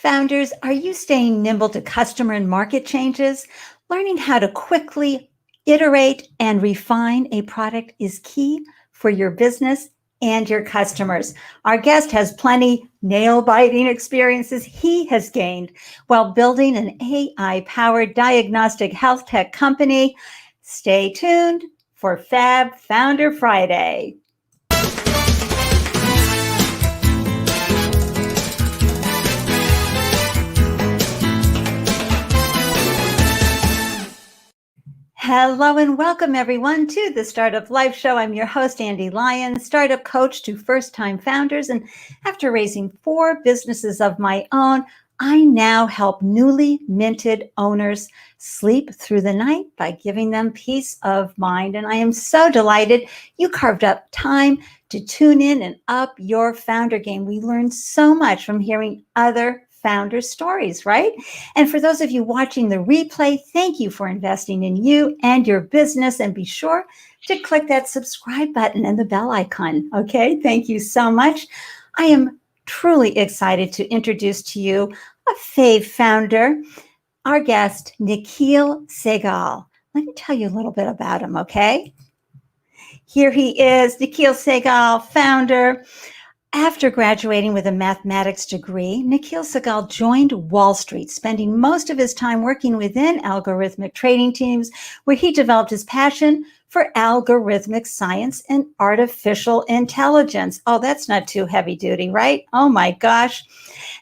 Founders, are you staying nimble to customer and market changes? Learning how to quickly iterate and refine a product is key for your business and your customers. Our guest has plenty nail-biting experiences he has gained while building an AI-powered diagnostic health tech company. Stay tuned for Fab Founder Friday. Hello and welcome everyone to the Startup Life Show. I'm your host, Ande, Lyons, startup coach to first-time founders. And after raising 4 businesses of my own, I now help newly minted owners sleep through the night by giving them peace of mind. And I am so delighted you carved up time to tune in and up your founder game. We learned so much from hearing other founder stories, right? And for those of you watching the replay, thank you for investing in you and your business. And be sure to click that subscribe button and the bell icon. Okay, thank you so much. I am truly excited to introduce to you a fave founder, our guest, Nikhil Sehgal. Let me tell you a little bit about him, okay? Here he is, Nikhil Sehgal, founder. After graduating with a mathematics degree, Nikhil Sehgal joined Wall Street, spending most of his time working within algorithmic trading teams, where he developed his passion for algorithmic science and artificial intelligence. Oh, that's not too heavy duty, right? Oh my gosh.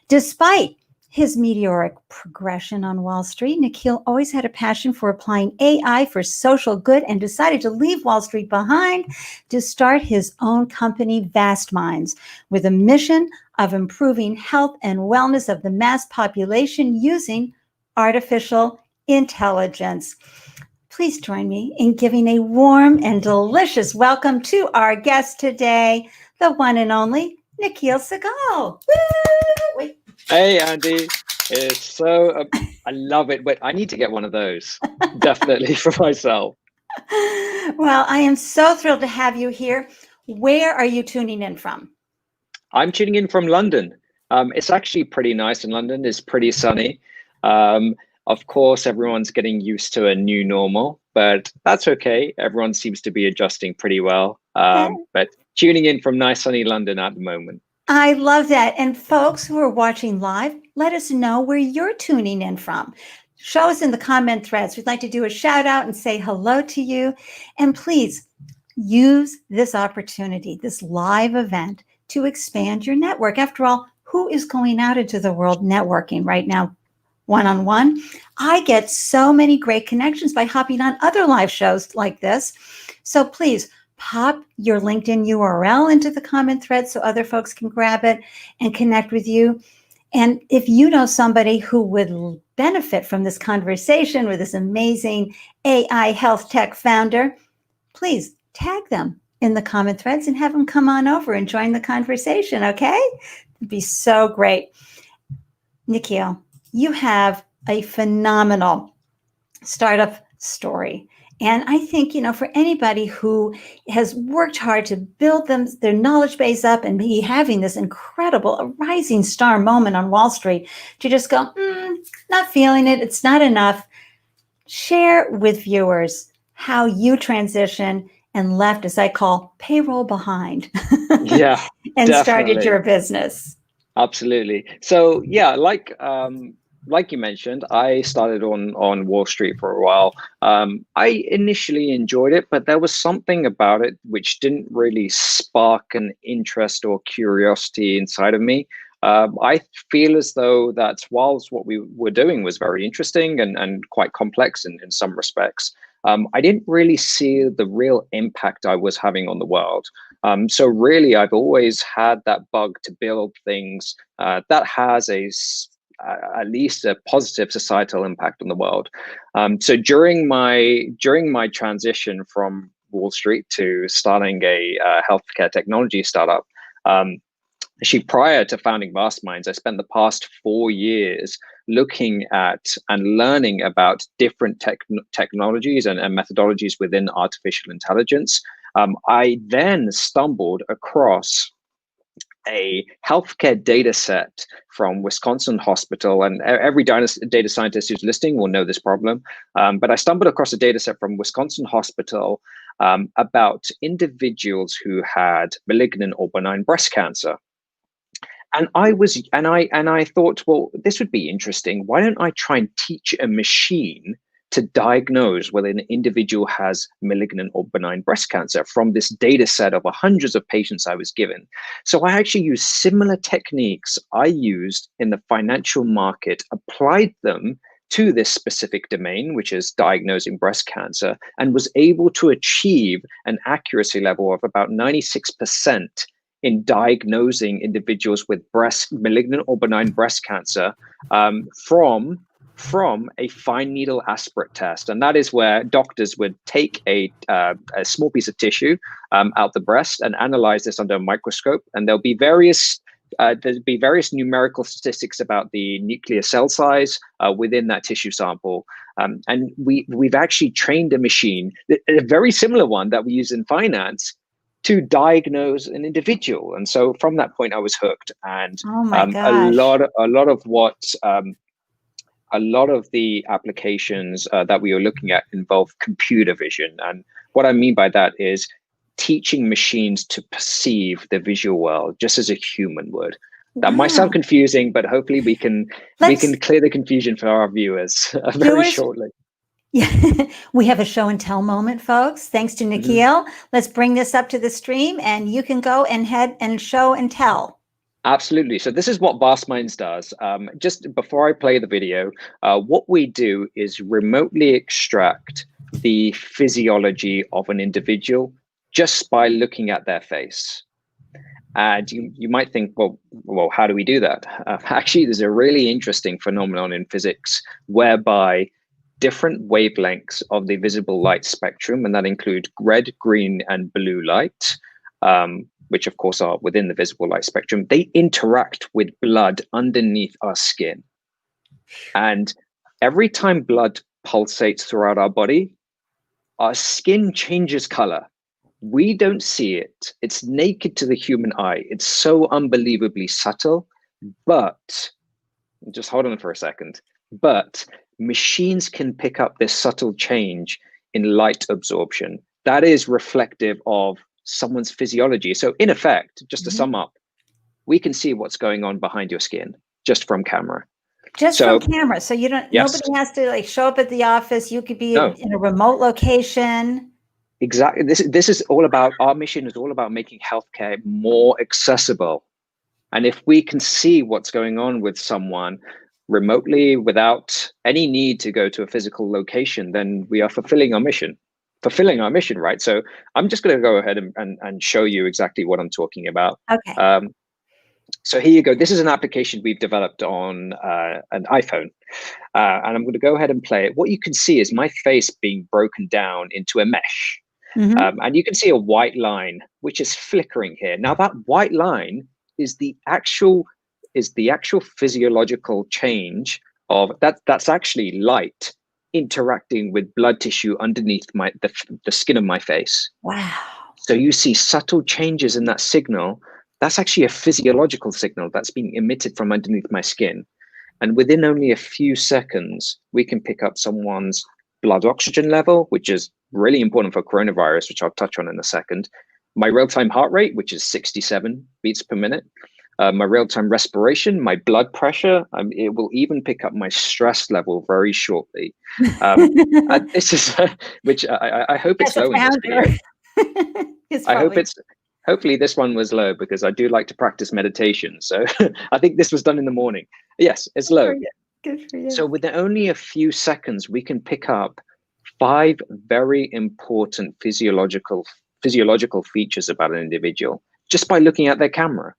Despite his meteoric progression on Wall Street, Nikhil always had a passion for applying AI for social good and decided to leave Wall Street behind to start his own company, Vastmindz, with a mission of improving health and wellness of the mass population using artificial intelligence. Please join me in giving a warm and delicious welcome to our guest today, the one and only Nikhil Sehgal. Woo! Hey, Ande. It's so, I love it, but I need to get one of those, definitely for myself. Well, I am so thrilled to have you here. Where are you tuning in from? I'm tuning in from London. It's actually pretty nice in London. It's pretty sunny. Of course, everyone's getting used to a new normal, but that's okay. Everyone seems to be adjusting pretty well. But tuning in from nice sunny London at the moment. I love that. And folks who are watching live, let us know where you're tuning in from. Show us in the comment threads. We'd like to do a shout out and say hello to you. And please use this opportunity, this live event, to expand your network. After all, who is going out into the world networking right now, one-on-one? I get so many great connections by hopping on other live shows like this. So please, pop your LinkedIn URL into the comment thread so other folks can grab it and connect with you. And if you know somebody who would benefit from this conversation with this amazing AI health tech founder, please tag them in the comment threads and have them come on over and join the conversation, okay? It'd be so great. Nikhil, you have a phenomenal startup story. And I think, for anybody who has worked hard to build their knowledge base up and be having this incredible, a rising star moment on Wall Street, to just go, not feeling it, it's not enough. Share with viewers how you transitioned and left, as I call, payroll behind. Yeah, and definitely. Started your business. Absolutely. So yeah, like you mentioned, I started on Wall Street for a while. I initially enjoyed it, but there was something about it which didn't really spark an interest or curiosity inside of me. I feel as though that whilst what we were doing was very interesting and quite complex in some respects, I didn't really see the real impact I was having on the world. So really, I've always had that bug to build things that has at least a positive societal impact on the world. So during my transition from Wall Street to starting a healthcare technology startup, actually prior to founding Vastmindz, I spent the past 4 years looking at and learning about different technologies and methodologies within artificial intelligence. I then stumbled across a healthcare data set from Wisconsin Hospital, and every data scientist who's listening will know this problem. But I stumbled across a data set from Wisconsin Hospital about individuals who had malignant or benign breast cancer. And I thought, well, this would be interesting. Why don't I try and teach a machine to diagnose whether an individual has malignant or benign breast cancer from this data set of hundreds of patients I was given? So I actually used similar techniques I used in the financial market, applied them to this specific domain, which is diagnosing breast cancer, and was able to achieve an accuracy level of about 96% in diagnosing individuals with malignant or benign breast cancer from a fine needle aspirate test. And that is where doctors would take a small piece of tissue out the breast and analyze this under a microscope. And there'll be various numerical statistics about the nuclear cell size within that tissue sample. And we've actually trained a machine, a very similar one that we use in finance, to diagnose an individual. And so from that point, I was hooked. And a lot of the applications that we were looking at involve computer vision. And what I mean by that is teaching machines to perceive the visual world just as a human would. That might sound confusing, but hopefully we can clear the confusion for our viewers very shortly. Yeah, we have a show and tell moment, folks. Thanks to Nikhil. Let's bring this up to the stream, and you can go and head and show and tell. Absolutely. So this is what Vastmindz does. Just before I play the video, what we do is remotely extract the physiology of an individual just by looking at their face. And you might think, well, how do we do that? Actually, there's a really interesting phenomenon in physics whereby different wavelengths of the visible light spectrum, and that include red, green, and blue light, which of course are within the visible light spectrum, they interact with blood underneath our skin. And every time blood pulsates throughout our body, our skin changes color. We don't see it. It's naked to the human eye. It's so unbelievably subtle, but just hold on for a second. But machines can pick up this subtle change in light absorption. That is reflective of someone's physiology. So in effect, just to sum up, we can see what's going on behind your skin just from camera. From camera. So you don't, nobody has to like show up at the office. You could be in a remote location. Exactly. This is all about, our mission is all about making healthcare more accessible. And if we can see what's going on with someone remotely without any need to go to a physical location, then we are fulfilling our mission, right? So I'm just going to go ahead and show you exactly what I'm talking about. Okay. So here you go. This is an application we've developed on an iPhone. And I'm going to go ahead and play it. What you can see is my face being broken down into a mesh. And you can see a white line, which is flickering here. Now that white line is the actual physiological change of that's actually light interacting with blood tissue underneath the skin of my face. Wow. So you see subtle changes in that signal. That's actually a physiological signal that's being emitted from underneath my skin. And within only a few seconds, we can pick up someone's blood oxygen level, which is really important for coronavirus, which I'll touch on in a second. My real-time heart rate, which is 67 beats per minute. My real-time respiration, my blood pressure. It will even pick up my stress level very shortly. This is, which I hope it's low in this video. Hopefully this one was low because I do like to practice meditation. So I think this was done in the morning. Yes, it's low. Good for you. So within only a few seconds, we can pick up 5 very important physiological features about an individual just by looking at their camera.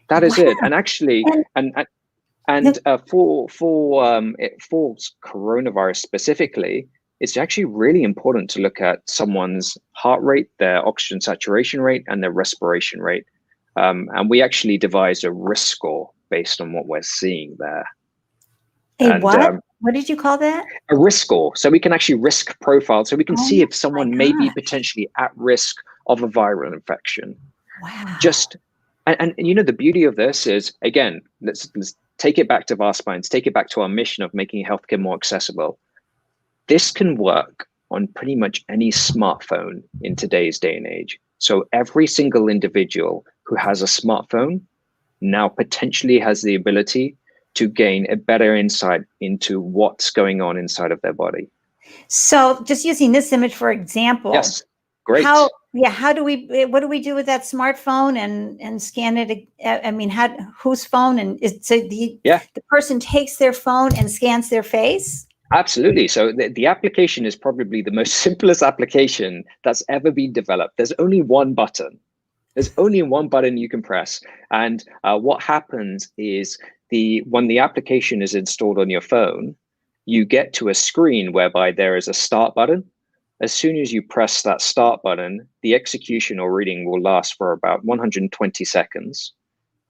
That is it. And actually, for coronavirus specifically, it's actually really important to look at someone's heart rate, their oxygen saturation rate, and their respiration rate. And we actually devised a risk score based on what we're seeing there. What did you call that? A risk score. So we can actually risk profile. So we can see if someone may be potentially at risk of a viral infection. Wow. And the beauty of this is, again, let's take it back to Vastmindz, take it back to our mission of making healthcare more accessible. This can work on pretty much any smartphone in today's day and age. So every single individual who has a smartphone now potentially has the ability to gain a better insight into what's going on inside of their body. So just using this image for example. Yes, great. What do we do with that smartphone and scan it? I mean, whose phone? And the person takes their phone and scans their face? Absolutely. So the application is probably the most simplest application that's ever been developed. There's only one button. There's only one button you can press. And what happens is when the application is installed on your phone, you get to a screen whereby there is a start button. As soon as you press that start button, the execution or reading will last for about 120 seconds.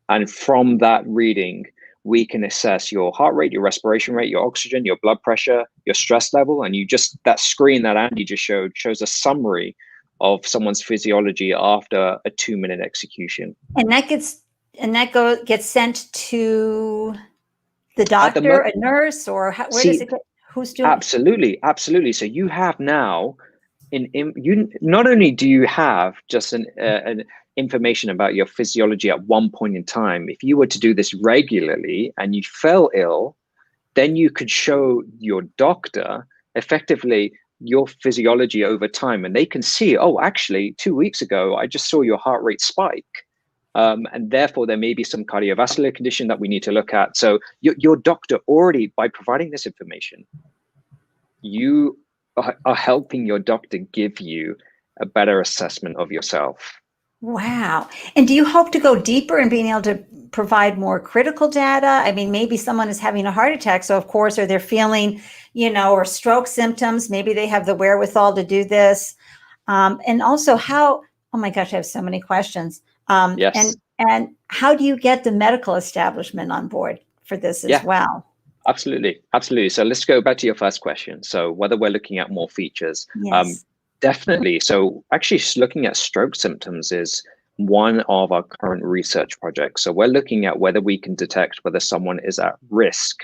And from that reading, we can assess your heart rate, your respiration rate, your oxygen, your blood pressure, your stress level. And that screen that Andy just showed shows a summary of someone's physiology after a 2-minute execution. And that gets sent to the doctor, a nurse, or where does it get? Who's doing it? Absolutely. So you have now, you not only do you have just an information about your physiology at one point in time. If you were to do this regularly and you fell ill, then you could show your doctor effectively your physiology over time, and they can see, oh, actually 2 weeks ago I just saw your heart rate spike. And therefore, there may be some cardiovascular condition that we need to look at. So your doctor already, by providing this information, you are helping your doctor give you a better assessment of yourself. Wow. And do you hope to go deeper in being able to provide more critical data? I mean, maybe someone is having a heart attack. So of course, or they're feeling, or stroke symptoms, maybe they have the wherewithal to do this. And also oh my gosh, I have so many questions. Yes. And how do you get the medical establishment on board for this as well? Absolutely. So let's go back to your first question. So whether we're looking at more features, yes. Definitely. So actually looking at stroke symptoms is one of our current research projects. So we're looking at whether we can detect whether someone is at risk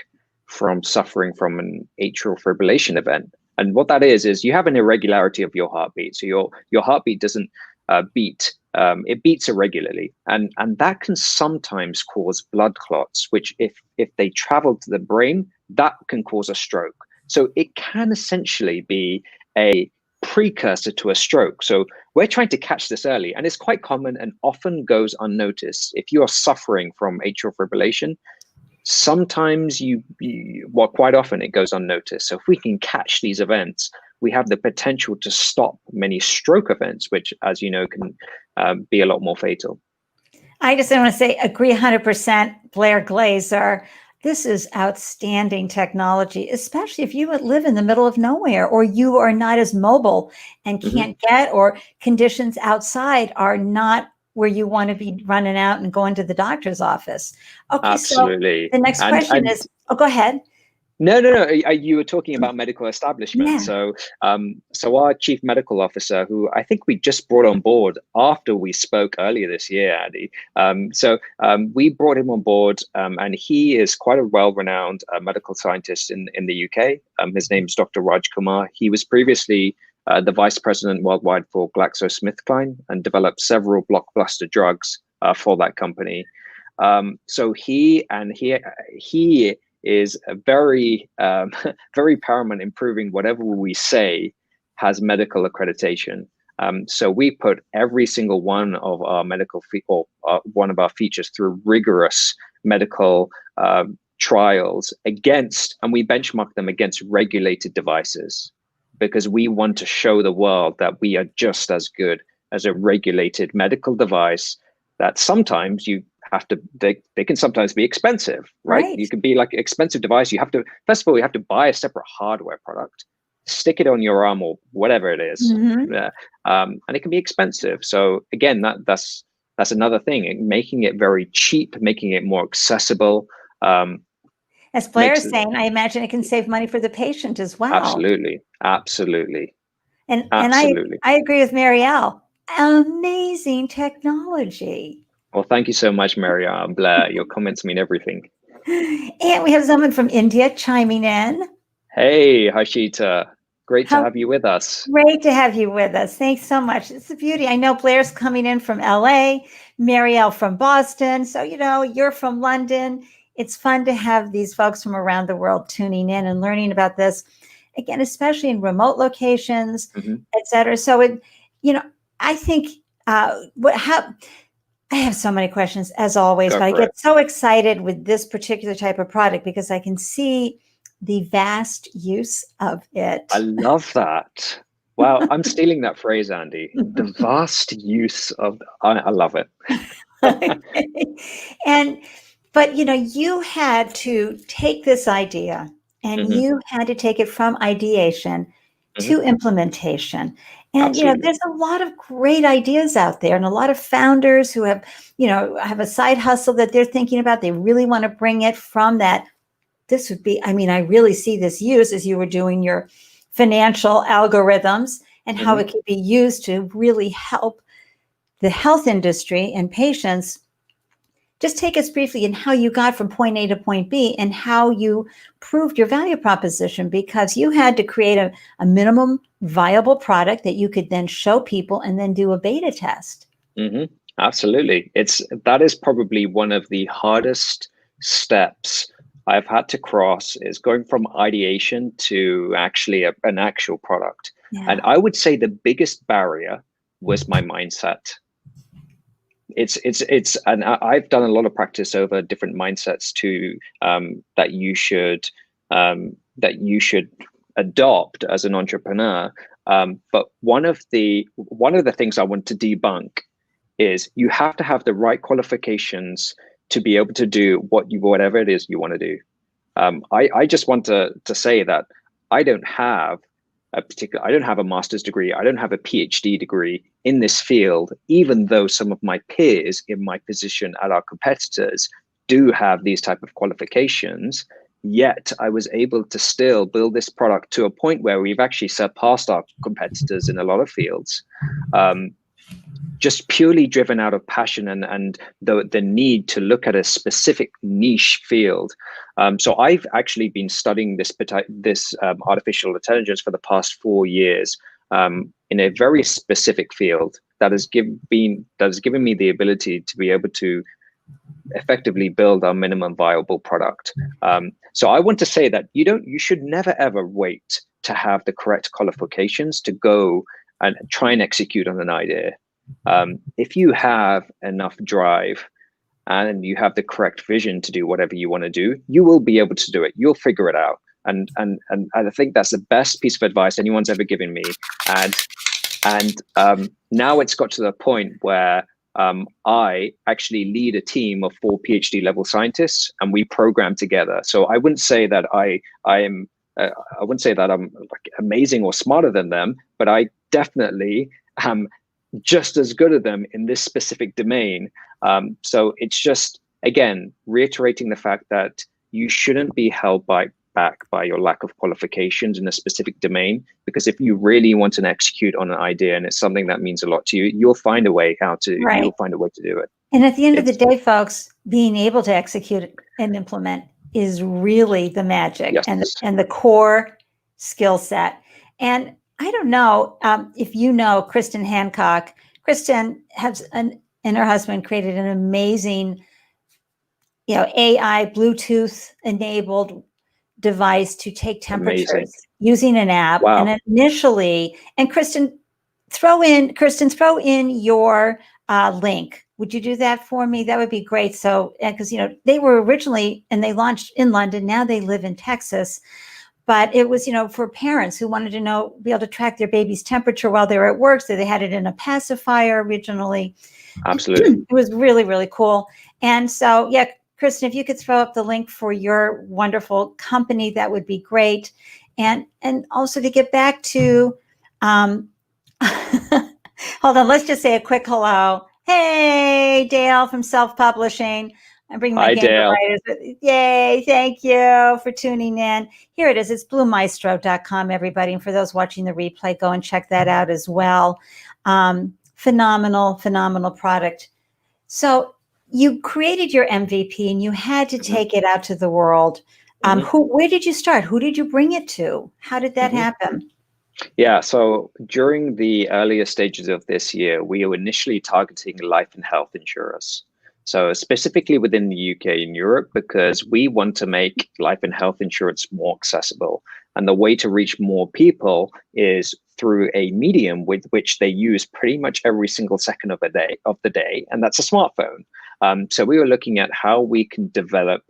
from suffering from an atrial fibrillation event. And what that is you have an irregularity of your heartbeat. So your heartbeat doesn't beat. It beats irregularly. And that can sometimes cause blood clots, which if they travel to the brain, that can cause a stroke. So it can essentially be a precursor to a stroke. So we're trying to catch this early, and it's quite common and often goes unnoticed. If you are suffering from atrial fibrillation, sometimes quite often it goes unnoticed. So if we can catch these events, we have the potential to stop many stroke events, which, as you know, can be a lot more fatal. I just want to say, agree 100%, Blair Glazer. This is outstanding technology, especially if you live in the middle of nowhere, or you are not as mobile and can't get, or conditions outside are not where you want to be running out and going to the doctor's office. Okay, absolutely. So the next question is, go ahead. No. You were talking about medical establishment. Yeah. So our chief medical officer, who I think we just brought on board after we spoke earlier this year, Andy. We brought him on board, and he is quite a well-renowned medical scientist in the UK. His name's Dr. Raj Kumar. He was previously the vice president worldwide for GlaxoSmithKline and developed several blockbuster drugs for that company. So he is a very paramount in proving whatever we say has medical accreditation. So we put every single one of our one of our features through rigorous medical trials and we benchmark them against regulated devices, because we want to show the world that we are just as good as a regulated medical device that sometimes they can sometimes be expensive, right? You can be like an expensive device. You have to buy a separate hardware product, stick it on your arm or whatever it is. And it can be expensive. So again, that's another thing, making it very cheap, making it more accessible. As Blair is saying, I imagine it can save money for the patient as well. Absolutely. And I agree with Marielle. Amazing technology. Well, thank you so much, Maria. I'm Blair. Your comments mean everything. And we have someone from India chiming in. Hey, Harshita. Great to How have you with us. great to have you with us. Thanks so much. It's a beauty. I know Blair's coming in from LA, Marielle from Boston. So, you're from London. It's fun to have these folks from around the world tuning in and learning about this, again, especially in remote locations, et cetera. So, I think I have so many questions as always, but I get so excited with this particular type of product because I can see the vast use of it. I love that. Wow, I'm stealing that phrase, Andy. The vast use of, I love it. But you had to take this idea and you had to take it from ideation to implementation. And, there's a lot of great ideas out there and a lot of founders who have a side hustle that they're thinking about. They really want to bring it from that. This would be, I really see this use as you were doing your financial algorithms and how it could be used to really help the health industry and patients. Just take us briefly in how you got from point A to point B and how you proved your value proposition, because you had to create a minimum viable product that you could then show people and then do a beta test. Absolutely. That is probably one of the hardest steps I've had to cross, is going from ideation to actually an actual product. Yeah. And I would say the biggest barrier was my mindset. And I've done a lot of practice over different mindsets too, that you should adopt as an entrepreneur. But one of the things I want to debunk is you have to have the right qualifications to be able to do whatever it is you want to do. I just want to say that I don't have a master's degree. I don't have a PhD degree in this field, even though some of my peers in my position at our competitors do have these type of qualifications. Yet I was able to still build this product to a point where we've actually surpassed our competitors in a lot of fields. Just purely driven out of passion and the need to look at a specific niche field. So I've actually been studying this artificial intelligence for the past 4 years in a very specific field that has given me the ability to be able to effectively build our minimum viable product. So I want to say that you should never ever wait to have the correct qualifications to go and try and execute on an idea. If you have enough drive and you have the correct vision to do whatever you want to do, you will be able to do it. You'll figure it out. And I think that's the best piece of advice anyone's ever given me. And now it's got to the point where I actually lead a team of 4 PhD level scientists, and we program together. So I wouldn't say that I wouldn't say that I'm like amazing or smarter than them, but I definitely am just as good at them in this specific domain. So it's just, again, reiterating the fact that you shouldn't be held back by your lack of qualifications in a specific domain, because if you really want to execute on an idea and it's something that means a lot to you, you'll find a way you'll find a way to do it. And at the end of the day, folks, being able to execute and implement is really the magic. Yes. and the core skill set. And I don't know if you know Kristen Hancock. Kristen and her husband created an amazing, AI Bluetooth enabled device to take temperatures using an app. Wow. And initially, and Kristen, throw in your link. Would you do that for me? That would be great. So, because they were originally, and they launched in London. Now they live in Texas. But it was, for parents who wanted to be able to track their baby's temperature while they were at work. So they had it in a pacifier originally. Absolutely. It was really, really cool. And so, yeah, Kristen, if you could throw up the link for your wonderful company, that would be great. And also to get back to, hold on, let's just say a quick hello. Hey, Dale from Self-Publishing. I'm bringing my game providers. Yay, thank you for tuning in. Here it is. It's bluemaestro.com, everybody. And for those watching the replay, go and check that out as well. Phenomenal product. So you created your MVP and you had to take it out to the world. Where did you start? Who did you bring it to? How did that happen? Yeah, so during the earlier stages of this year, we were initially targeting life and health insurers. So specifically within the UK and Europe, because we want to make life and health insurance more accessible. And the way to reach more people is through a medium with which they use pretty much every single second of the day, and that's a smartphone. So we were looking at how we can develop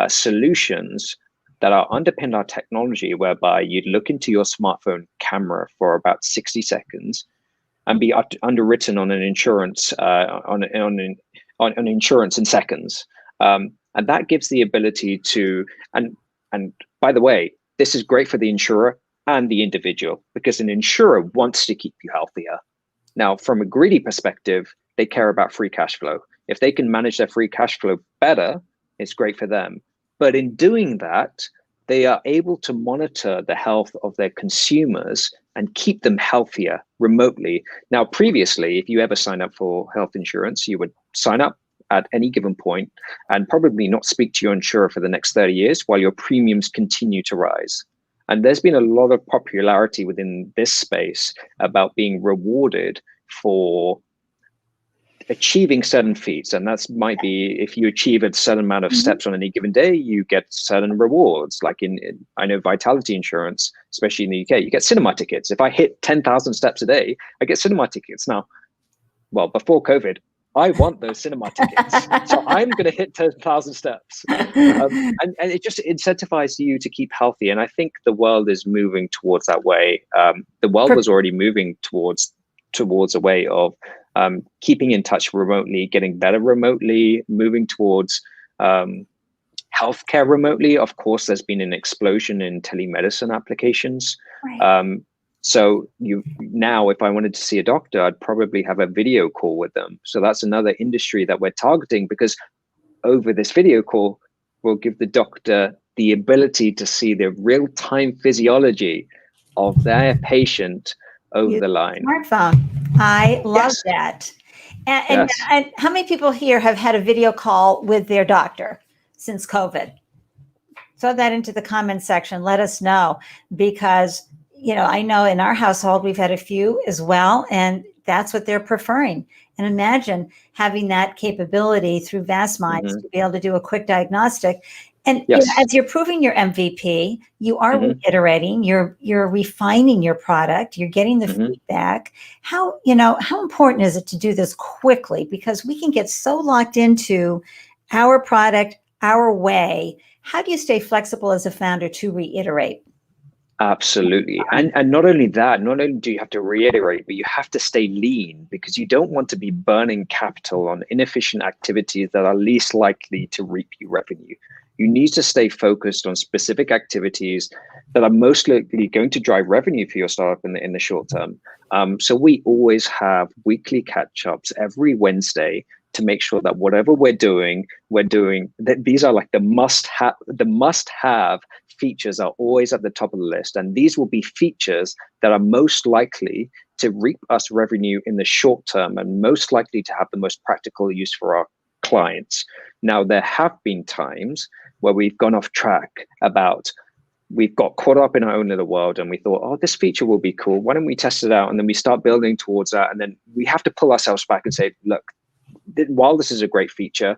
solutions that are underpin our technology, whereby you'd look into your smartphone camera for about 60 seconds and be underwritten on an insurance on insurance in seconds, and that gives the ability to and by the way, this is great for the insurer and the individual, because an insurer wants to keep you healthier. Now, from a greedy perspective, they care about free cash flow. If they can manage their free cash flow better, it's great for them. But in doing that, they are able to monitor the health of their consumers and keep them healthier remotely. Now, previously, if you ever sign up for health insurance, you would sign up at any given point and probably not speak to your insurer for the next 30 years while your premiums continue to rise. And there's been a lot of popularity within this space about being rewarded for achieving certain feats, and that's might be if you achieve a certain amount of steps on any given day, you get certain rewards. Like in I know Vitality Insurance, especially in the UK, you get cinema tickets. If I hit 10,000 steps a day, I get cinema tickets. Now, well, before COVID, I want those cinema tickets, so I'm going to hit 10,000 steps, and it just incentivizes you to keep healthy. And I think the world is moving towards that way. The world was already moving towards a way of keeping in touch remotely, getting better remotely, moving towards healthcare remotely. Of course, there's been an explosion in telemedicine applications. Right. So now, if I wanted to see a doctor, I'd probably have a video call with them. So that's another industry that we're targeting, because over this video call, we'll give the doctor the ability to see the real-time physiology of their patient over the line. Smartphone. I love that. And how many people here have had a video call with their doctor since COVID? Throw that into the comment section. Let us know, because I know in our household we've had a few as well, and that's what they're preferring. And imagine having that capability through Vastmindz to be able to do a quick diagnostic. And as you're proving your MVP, you are reiterating, you're refining your product, you're getting the feedback. How important is it to do this quickly? Because we can get so locked into our product, our way. How do you stay flexible as a founder to reiterate? Absolutely. And not only that, not only do you have to reiterate, but you have to stay lean, because you don't want to be burning capital on inefficient activities that are least likely to reap you revenue. You need to stay focused on specific activities that are most likely going to drive revenue for your startup in the short term. So we always have weekly catch-ups every Wednesday to make sure that whatever we're doing, that these are like the must-have features are always at the top of the list. And these will be features that are most likely to reap us revenue in the short term and most likely to have the most practical use for our clients. Now, there have been times where we've gone off track we've got caught up in our own little world and we thought, oh, this feature will be cool. Why don't we test it out? And then we start building towards that. And then we have to pull ourselves back and say, look, while this is a great feature,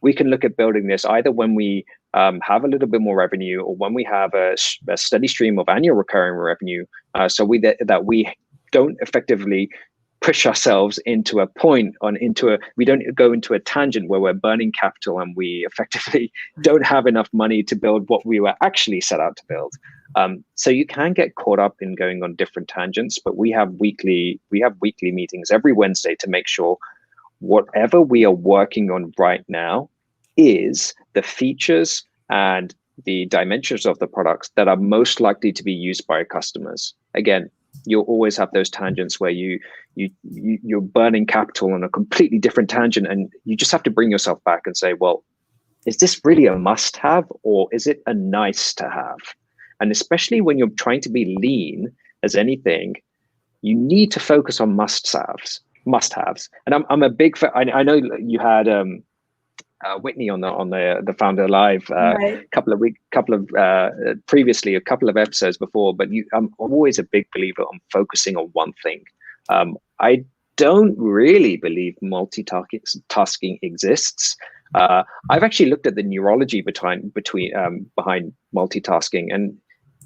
we can look at building this either when we have a little bit more revenue, or when we have a steady stream of annual recurring revenue, so that we don't effectively push ourselves into a point we don't go into a tangent where we're burning capital and we effectively don't have enough money to build what we were actually set out to build. So you can get caught up in going on different tangents, but we have weekly meetings every Wednesday to make sure whatever we are working on right now is the features and the dimensions of the products that are most likely to be used by customers. Again, you'll always have those tangents where you're burning capital on a completely different tangent, and you just have to bring yourself back and say, well, is this really a must-have, or is it a nice-to-have? And especially when you're trying to be lean as anything, you need to focus on must-haves. And I'm a big fan. I know you had Whitney on the Founder Live Right. previously, a couple of episodes before. But I'm always a big believer on focusing on one thing. I don't really believe multitasking exists. I've actually looked at the neurology behind multitasking, and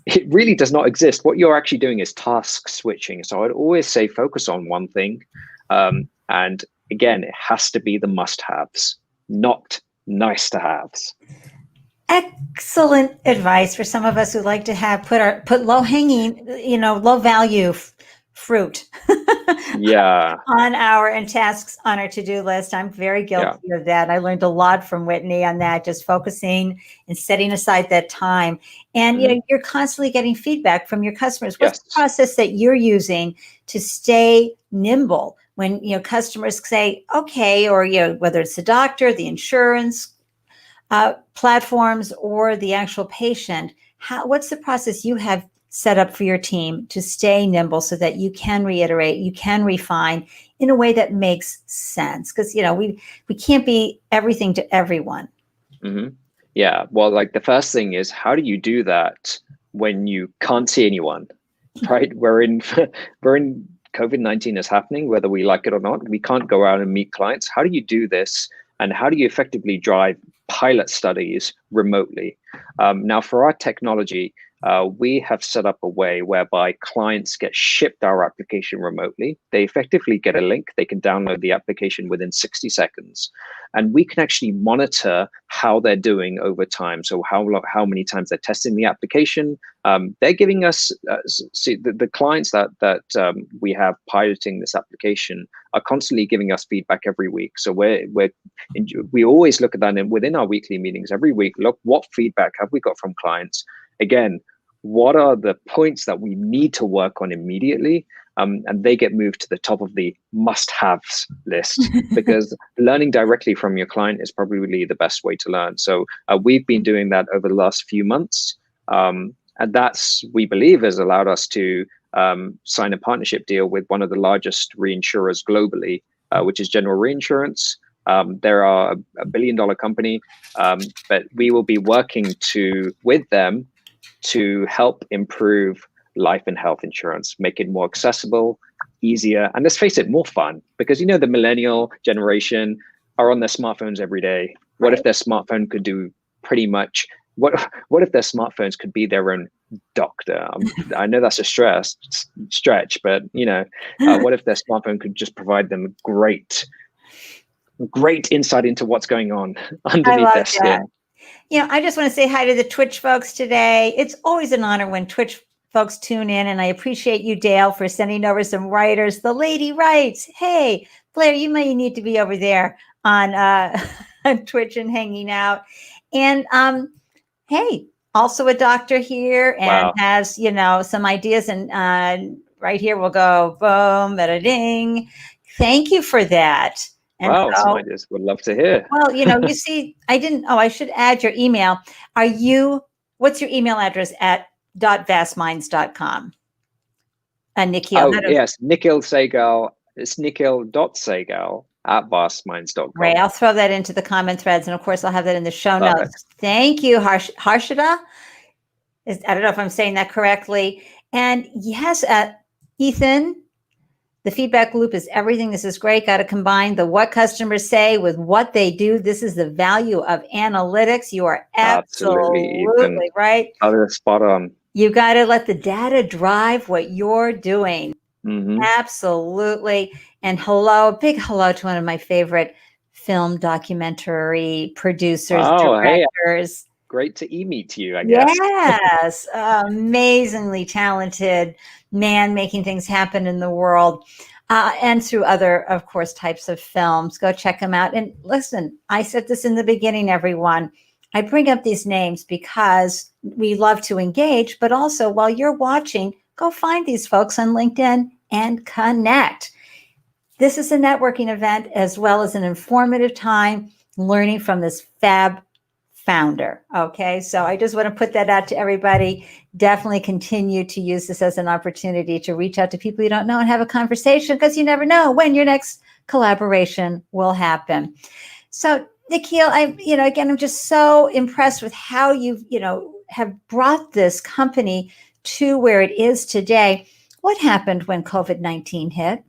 it really does not exist. What you're actually doing is task switching. So I'd always say focus on one thing. And again, it has to be the must-haves, not nice to haves. Excellent advice for some of us who like to put low hanging, low value fruit Yeah. on and tasks on our to-do list. I'm very guilty of that. I learned a lot from Whitney on that, just focusing and setting aside that time. And you're constantly getting feedback from your customers. What's the process that you're using to stay nimble when customers say, okay, or whether it's the doctor, the insurance platforms, or the actual patient? What's the process you have set up for your team to stay nimble so that you can reiterate, you can refine in a way that makes sense? Because we can't be everything to everyone. Mm-hmm. Yeah. Well, like the first thing is, how do you do that when you can't see anyone? Right? We're in COVID-19 is happening, whether we like it or not. We can't go out and meet clients. How do you do this? And how do you effectively drive pilot studies remotely? Now, for our technology, we have set up a way whereby clients get shipped our application remotely. They effectively get a link. They can download the application within 60 seconds. And we can actually monitor how they're doing over time. So how many times they're testing the application. They're giving us, the clients that we have piloting this application are constantly giving us feedback every week. So we always look at that, and within our weekly meetings every week, look, what feedback have we got from clients? Again, what are the points that we need to work on immediately? And they get moved to the top of the must-haves list, because learning directly from your client is probably the best way to learn. So we've been doing that over the last few months. And that's, we believe, has allowed us to sign a partnership deal with one of the largest reinsurers globally, which is General Reinsurance. They're a $1 billion company, but we will be working with them to help improve life and health insurance, make it more accessible, easier, and let's face it, more fun. Because the millennial generation are on their smartphones every day. What if their smartphone could do pretty much what if their smartphones could be their own doctor? I know that's a stretch, but what if their smartphone could just provide them great insight into what's going on underneath their skin? I just want to say hi to the Twitch folks today. It's always an honor when Twitch folks tune in, and I appreciate you, Dale, for sending over some writers. The lady writes, hey, Blair, you may need to be over there on Twitch and hanging out. And hey, also a doctor here and has, some ideas. And right here we'll go, boom, bada ding. Thank you for that. And some ideas. Would love to hear. Well, you see, I should add your email. What's your email address at .vastmindz.com? Nikhil. Yes, Nikhil Sehgal. It's nikhil.sehgal @vastmindz.com. Right. I'll throw that into the comment threads. And of course, I'll have that in the show notes. Thank you, Harshada. I don't know if I'm saying that correctly. And yes, Ethan, the feedback loop is everything. This is great. Got to combine the what customers say with what they do. This is the value of analytics. You are absolutely right. Spot on. You got to let the data drive what you're doing. Mm-hmm. Absolutely. And big hello to one of my favorite film documentary producers, directors. Hey, great to meet you, I guess. Yes. Amazingly talented man making things happen in the world, and through other, of course, types of films. Go check them out. And listen, I said this in the beginning, everyone. I bring up these names because we love to engage, but also while you're watching, go find these folks on LinkedIn and connect. This is a networking event as well as an informative time learning from this fab founder. Okay, so I just want to put that out to everybody. Definitely continue to use this as an opportunity to reach out to people you don't know and have a conversation, because you never know when your next collaboration will happen. So Nikhil, again, I'm just so impressed with how you've, have brought this company to where it is today. What happened when COVID-19 hit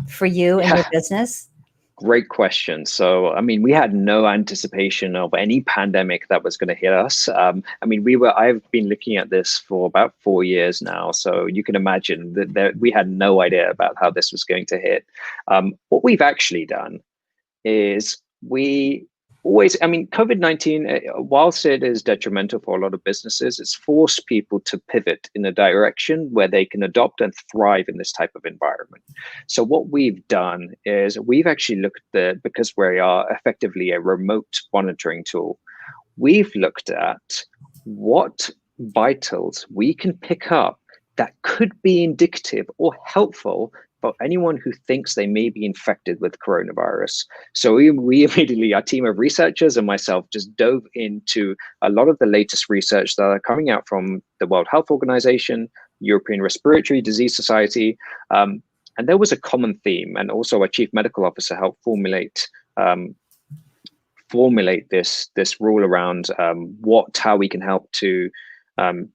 for you and your Yeah, business? great question. So, I mean, we had no anticipation of any pandemic that was going to hit us. I mean, I've been looking at this for about 4 years now. So you can imagine that we had no idea about how this was going to hit. What we've actually done is we always, I mean, COVID-19, whilst it is detrimental for a lot of businesses, it's forced people to pivot in a direction where they can adopt and thrive in this type of environment. So what we've done is we've actually because we are effectively a remote monitoring tool, we've looked at what vitals we can pick up that could be indicative or helpful for anyone who thinks they may be infected with coronavirus. So we immediately, our team of researchers and myself, just dove into a lot of the latest research that are coming out from the World Health Organization, European Respiratory Disease Society, and there was a common theme, and also our chief medical officer helped formulate this rule around how we can help to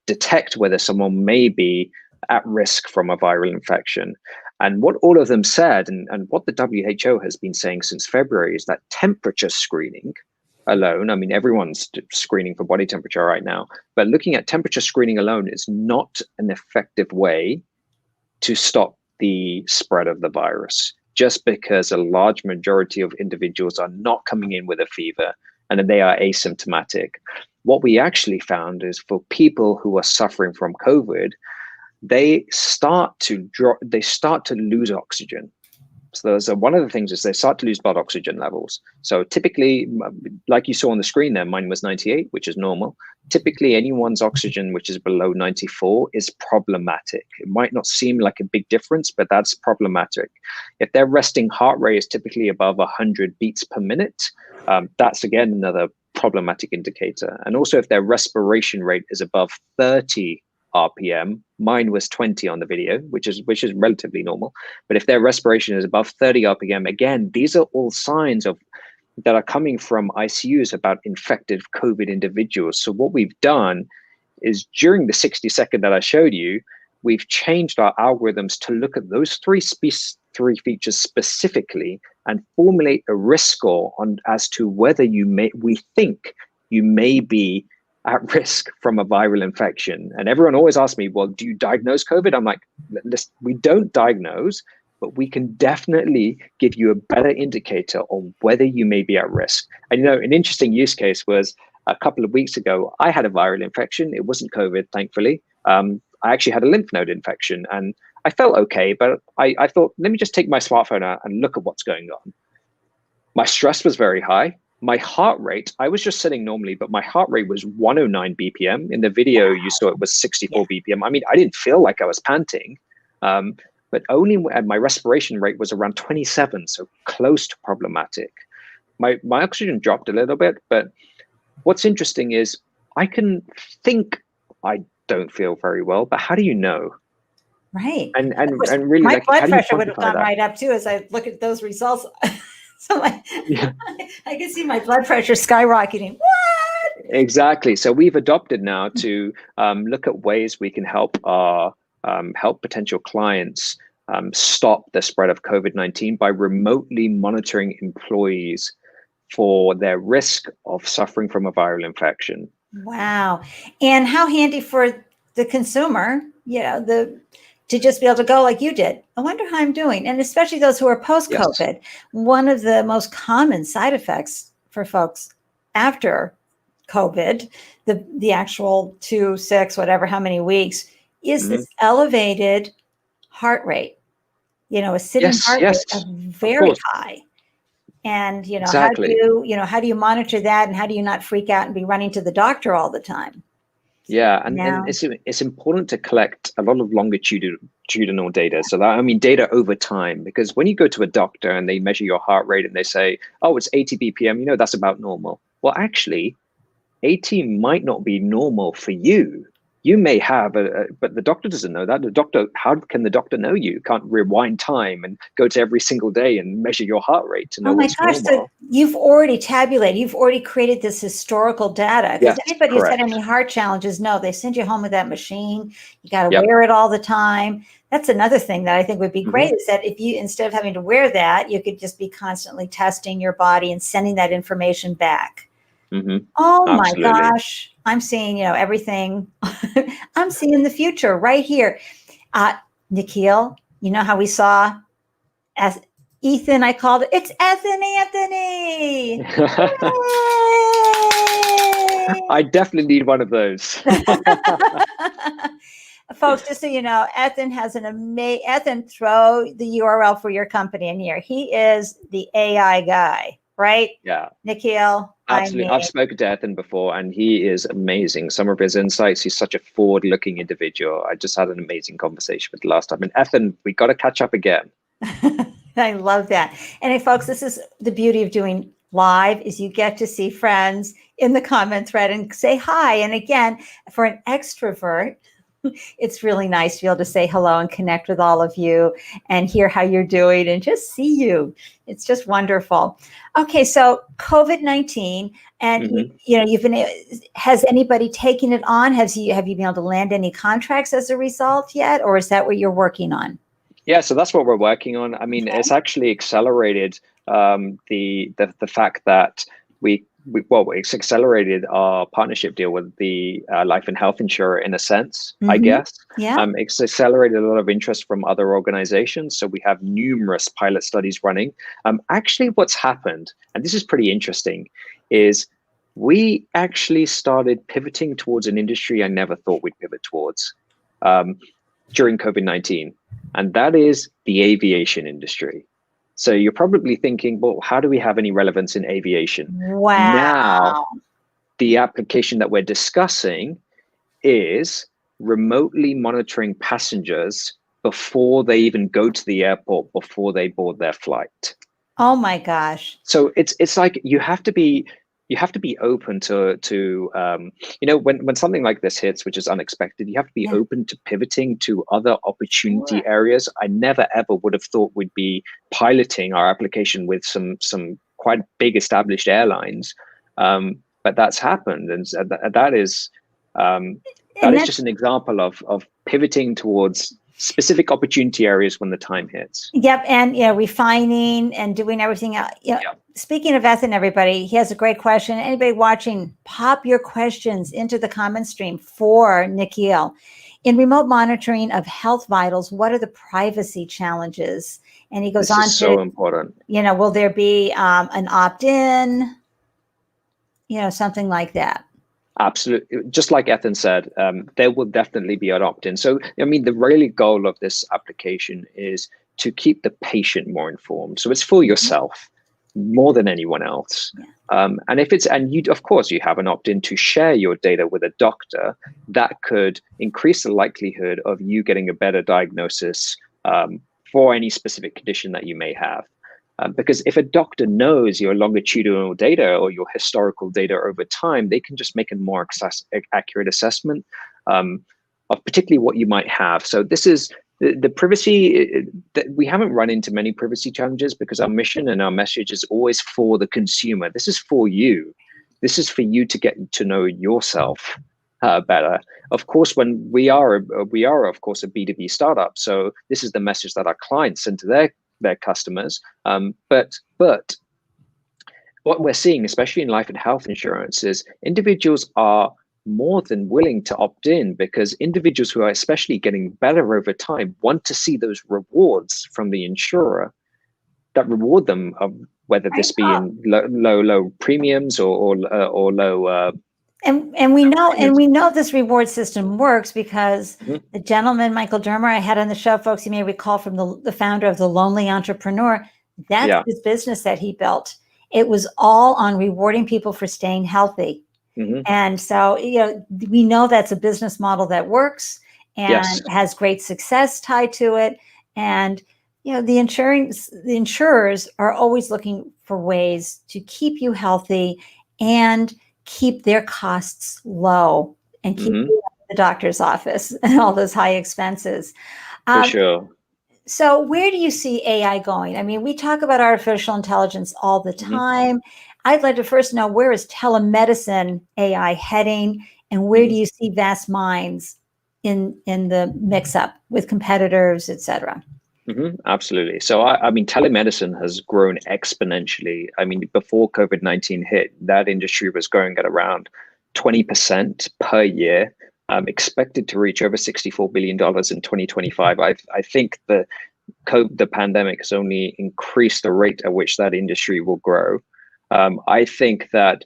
detect whether someone may be at risk from a viral infection. And what all of them said, and what the WHO has been saying since February, is that temperature screening alone, I mean, everyone's screening for body temperature right now, but looking at temperature screening alone is not an effective way to stop the spread of the virus, just because a large majority of individuals are not coming in with a fever and they are asymptomatic. What we actually found is for people who are suffering from COVID, they start to lose oxygen. So one of the things is they start to lose blood oxygen levels. So typically, like you saw on the screen there, mine was 98, which is normal. Typically, anyone's oxygen which is below 94 is problematic. It might not seem like a big difference, but that's problematic. If their resting heart rate is typically above 100 beats per minute, that's again another problematic indicator. And also if their respiration rate is above 30 RPM, mine was 20 on the video, which is relatively normal. But if their respiration is above 30 RPM, again, these are all signs that are coming from ICUs about infected COVID individuals. So what we've done is during the 60-second that I showed you, we've changed our algorithms to look at those three features specifically and formulate a risk score as to whether we think you may be at risk from a viral infection. And everyone always asks me, well, do you diagnose COVID? I'm like, listen, we don't diagnose, but we can definitely give you a better indicator on whether you may be at risk. And an interesting use case was a couple of weeks ago, I had a viral infection. It wasn't COVID, thankfully. I actually had a lymph node infection and I felt okay, but I thought, let me just take my smartphone out and look at what's going on. My stress was very high. My heart rate, I was just sitting normally, but my heart rate was 109 BPM. In the video, you saw it was 64 BPM. I mean, I didn't feel like I was panting, but only my respiration rate was around 27, so close to problematic. My oxygen dropped a little bit, but what's interesting is I can think I don't feel very well, but how do you know? Right. And really, my like, blood how do you pressure would have quantify gone that? right up too as I look at those results. So Yeah. I can see my blood pressure skyrocketing. What? Exactly. So we've adopted now to look at ways we can help potential clients stop the spread of COVID-19 by remotely monitoring employees for their risk of suffering from a viral infection. Wow. And how handy for the consumer, to just be able to go like you did. I wonder how I'm doing. And especially those who are post-COVID. Yes. One of the most common side effects for folks after COVID, the actual 2, 6, whatever, how many weeks, is this elevated heart rate, a sitting heart rate of very high. And, exactly. how do you monitor that and how do you not freak out and be running to the doctor all the time? Yeah, and it's important to collect a lot of longitudinal data. So that, I mean, data over time, because when you go to a doctor and they measure your heart rate and they say, oh, it's 80 BPM, that's about normal. Well, actually, 80 might not be normal for you. you may have but the doctor doesn't know that. How can the doctor know you? Can't rewind time and go to every single day and measure your heart rate to know Oh my what's gosh. So normal. you've already tabulated, you've already created this historical data. Because Yes, anybody who's had correct. any heart challenges, no, they send you home with that machine. You got to Yep. wear it all the time. That's another thing that I think would be Mm-hmm. great, is that if you, instead of having to wear that, you could just be constantly testing your body and sending that information back. Mm-hmm. Oh my Absolutely. gosh. I'm seeing, everything. I'm seeing the future right here. Nikhil, you know how we saw as Ethan, I called it, it's Anthony. I definitely need one of those. Folks, just so you know, Ethan has an amazing, Ethan, throw the URL for your company in here. He is the AI guy, right? Yeah. Nikhil, Absolutely. I've spoken to Ethan before, and he is amazing. Some of his insights, he's such a forward-looking individual. I just had an amazing conversation with the last time. And Ethan, we got to catch up again. I love that. And hey, folks, this is the beauty of doing live, is you get to see friends in the comment thread and say hi. And again, for an extrovert, it's really nice to be able to say hello and connect with all of you and hear how you're doing and just see you. It's just wonderful. Okay, so COVID-19, and you've been. Has anybody taken it on? Have you been able to land any contracts as a result yet, or is that what you're working on? Yeah, so that's what we're working on. I mean, it's actually accelerated the fact that it's accelerated our partnership deal with the life and health insurer in a sense, I guess. Yeah. It's accelerated a lot of interest from other organizations. So we have numerous pilot studies running. Actually, what's happened, and this is pretty interesting, is we actually started pivoting towards an industry I never thought we'd pivot towards during COVID-19. And that is the aviation industry. So you're probably thinking, well, how do we have any relevance in aviation? Wow. Now, the application that we're discussing is remotely monitoring passengers before they even go to the airport, before they board their flight. Oh my gosh. So it's like you have to be open to when something like this hits, which is unexpected, you have to be open to pivoting to other opportunity areas. I never ever would have thought we'd be piloting our application with some quite big established airlines, but that's happened, and that is just an example of pivoting towards specific opportunity areas when the time hits. Yep, and refining and doing everything else. Speaking of Ethan, everybody, he has a great question. Anybody watching, pop your questions into the comment stream for Nikhil. In remote monitoring of health vitals, what are the privacy challenges? And he goes on to, so important. Will there be an opt-in? Something like that. Absolutely. Just like Ethan said, there will definitely be an opt-in. So, I mean, the really goal of this application is to keep the patient more informed. So it's for yourself more than anyone else. And you, of course, you have an opt-in to share your data with a doctor. That could increase the likelihood of you getting a better diagnosis for any specific condition that you may have. Because if a doctor knows your longitudinal data or your historical data over time, they can just make a more accurate assessment of particularly what you might have. So this is the privacy. We haven't run into many privacy challenges because our mission and our message is always for the consumer. This is for you. This is for you to get to know yourself better. Of course, when we are of course a B2B startup. So this is the message that our clients send to their customers. But what we're seeing, especially in life and health insurance, is individuals are more than willing to opt in because individuals who are especially getting better over time want to see those rewards from the insurer that reward them, whether this be in low premiums or low. And we know this reward system works because the gentleman, Michael Dermer, I had on the show, folks, you may recall, from the founder of The Lonely Entrepreneur, that's his business that he built. It was all on rewarding people for staying healthy. And so, we know that's a business model that works and has great success tied to it. And, the insurers are always looking for ways to keep you healthy and keep their costs low and keep you the doctor's office and all those high expenses. For sure. So where do you see AI going? I mean, we talk about artificial intelligence all the time. I'd like to first know, where is telemedicine AI heading, and where do you see Vastmindz in the mix-up with competitors, et cetera? Absolutely. So, I mean, telemedicine has grown exponentially. I mean, before COVID-19 hit, that industry was growing at around 20% per year, expected to reach over $64 billion in 2025. I think the pandemic has only increased the rate at which that industry will grow. I think that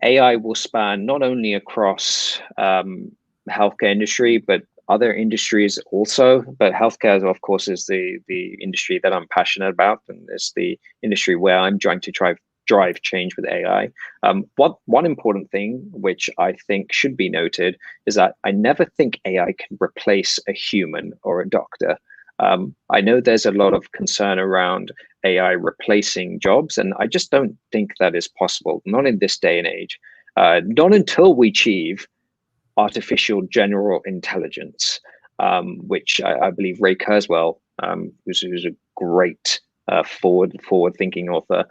AI will span not only across healthcare industry, but other industries also. But healthcare, of course, is the industry that I'm passionate about, and it's the industry where I'm trying to drive change with AI. One important thing which I think should be noted is that I never think AI can replace a human or a doctor. I know there's a lot of concern around AI replacing jobs, and I just don't think that is possible, not in this day and age, not until we achieve artificial general intelligence, which I believe Ray Kurzweil, who's a great forward-thinking author,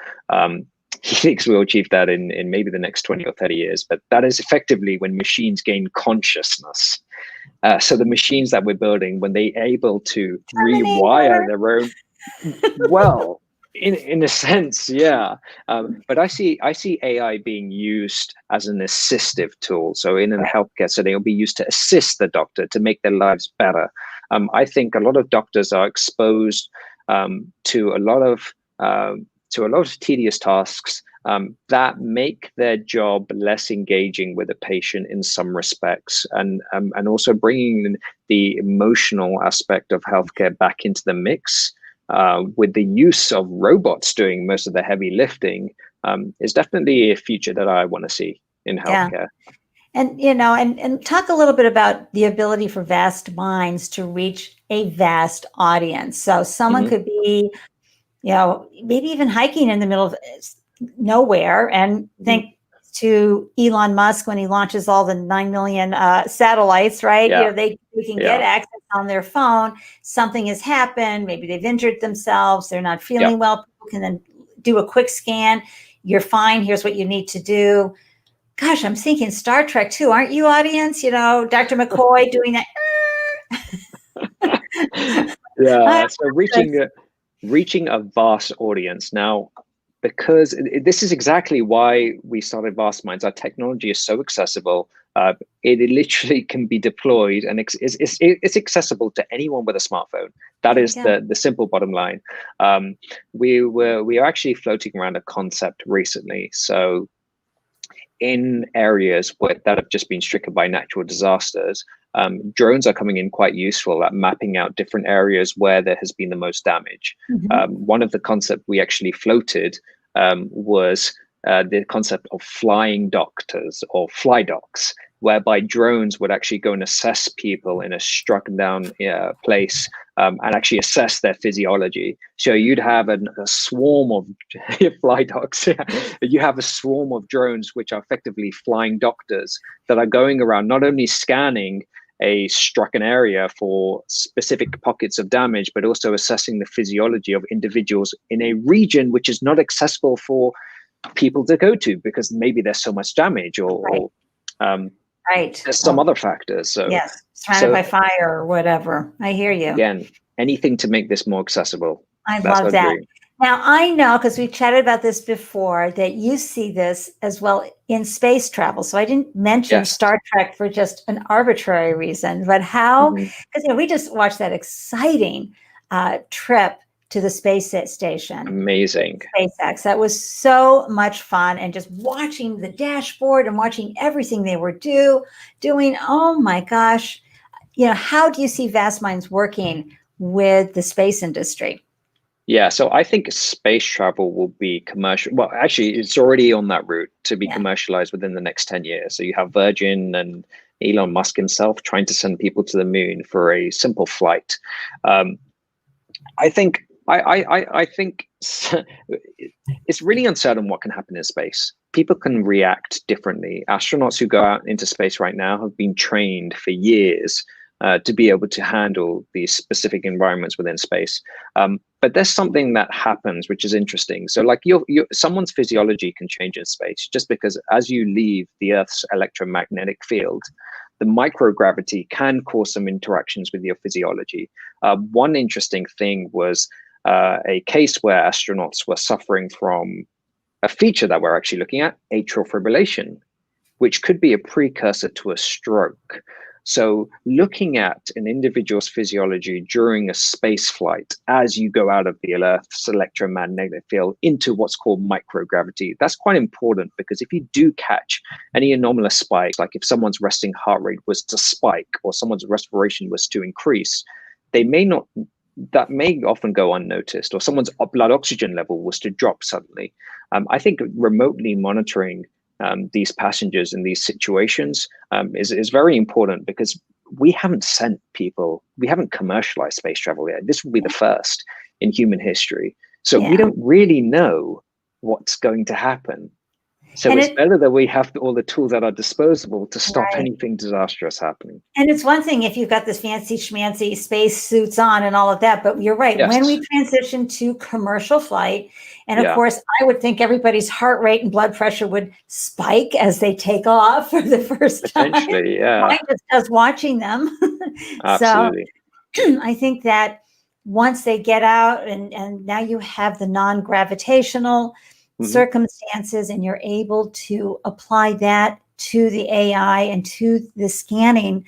he thinks we'll achieve that in maybe the next 20 or 30 years. But that is effectively when machines gain consciousness. So the machines that we're building, when they're able to rewire their own, well, in a sense, yeah. But I see AI being used as an assistive tool. So in a healthcare setting, it'll be used to assist the doctor to make their lives better. I think a lot of doctors are exposed to a lot of tedious tasks that make their job less engaging with the patient in some respects, and also bringing the emotional aspect of healthcare back into the mix with the use of robots doing most of the heavy lifting is definitely a future that I want to see in healthcare. Yeah. And, and talk a little bit about the ability for Vastmindz to reach a vast audience. So someone could be, maybe even hiking in the middle of nowhere and think to Elon Musk when he launches all the 9 million satellites, right? Yeah. They can get access on their phone. Something has happened. Maybe they've injured themselves. They're not feeling well. People can then do a quick scan. You're fine. Here's what you need to do. Gosh, I'm thinking Star Trek too, aren't you, audience? Dr. McCoy doing that. Yeah. So reaching a vast audience now, because this is exactly why we started Vastmindz. Our technology is so accessible. It literally can be deployed, and it's accessible to anyone with a smartphone. That is the simple bottom line. We are actually floating around a concept recently. So in areas that have just been stricken by natural disasters, drones are coming in quite useful at mapping out different areas where there has been the most damage. One of the concepts we actually floated was the concept of flying doctors, or fly docs, whereby drones would actually go and assess people in a struck down place and actually assess their physiology. So you'd have a swarm of fly docs. You have a swarm of drones, which are effectively flying doctors that are going around not only scanning a struck area for specific pockets of damage, but also assessing the physiology of individuals in a region which is not accessible for people to go to because maybe there's so much damage or there's some other factors. So surrounded by fire or whatever. I hear you. Again, anything to make this more accessible. That's love that. Dream. Now, I know, because we chatted about this before, that you see this as well in space travel. So I didn't mention Star Trek for just an arbitrary reason, but how, because we just watched that exciting trip to the space station. Amazing. SpaceX. That was so much fun. And just watching the dashboard and watching everything they were doing. Oh my gosh. How do you see Vastmindz working with the space industry? Yeah, so I think space travel will be commercial. Well, actually, it's already on that route to be commercialized within the next 10 years. So you have Virgin and Elon Musk himself trying to send people to the moon for a simple flight. I think it's really uncertain what can happen in space. People can react differently. Astronauts who go out into space right now have been trained for years to be able to handle these specific environments within space. But there's something that happens which is interesting. So like someone's physiology can change in space just because as you leave the Earth's electromagnetic field, the microgravity can cause some interactions with your physiology. One interesting thing was a case where astronauts were suffering from a feature that we're actually looking at, atrial fibrillation, which could be a precursor to a stroke. So looking at an individual's physiology during a space flight as you go out of the Earth's electromagnetic field into what's called microgravity, that's quite important because if you do catch any anomalous spikes, like if someone's resting heart rate was to spike or someone's respiration was to increase, that may often go unnoticed, or someone's blood oxygen level was to drop suddenly. I think remotely monitoring these passengers in these situations is very important because we haven't commercialized space travel yet. This will be the first in human history. So we don't really know what's going to happen. So it's better that we have all the tools at our disposal to stop anything disastrous happening. And it's one thing if you've got this fancy schmancy space suits on and all of that, but you're right. Yes. When we transition to commercial flight, and of course, I would think everybody's heart rate and blood pressure would spike as they take off for the first time. Potentially, yeah. Just watching them. Absolutely. So I think that once they get out and now you have the non-gravitational circumstances and you're able to apply that to the AI and to the scanning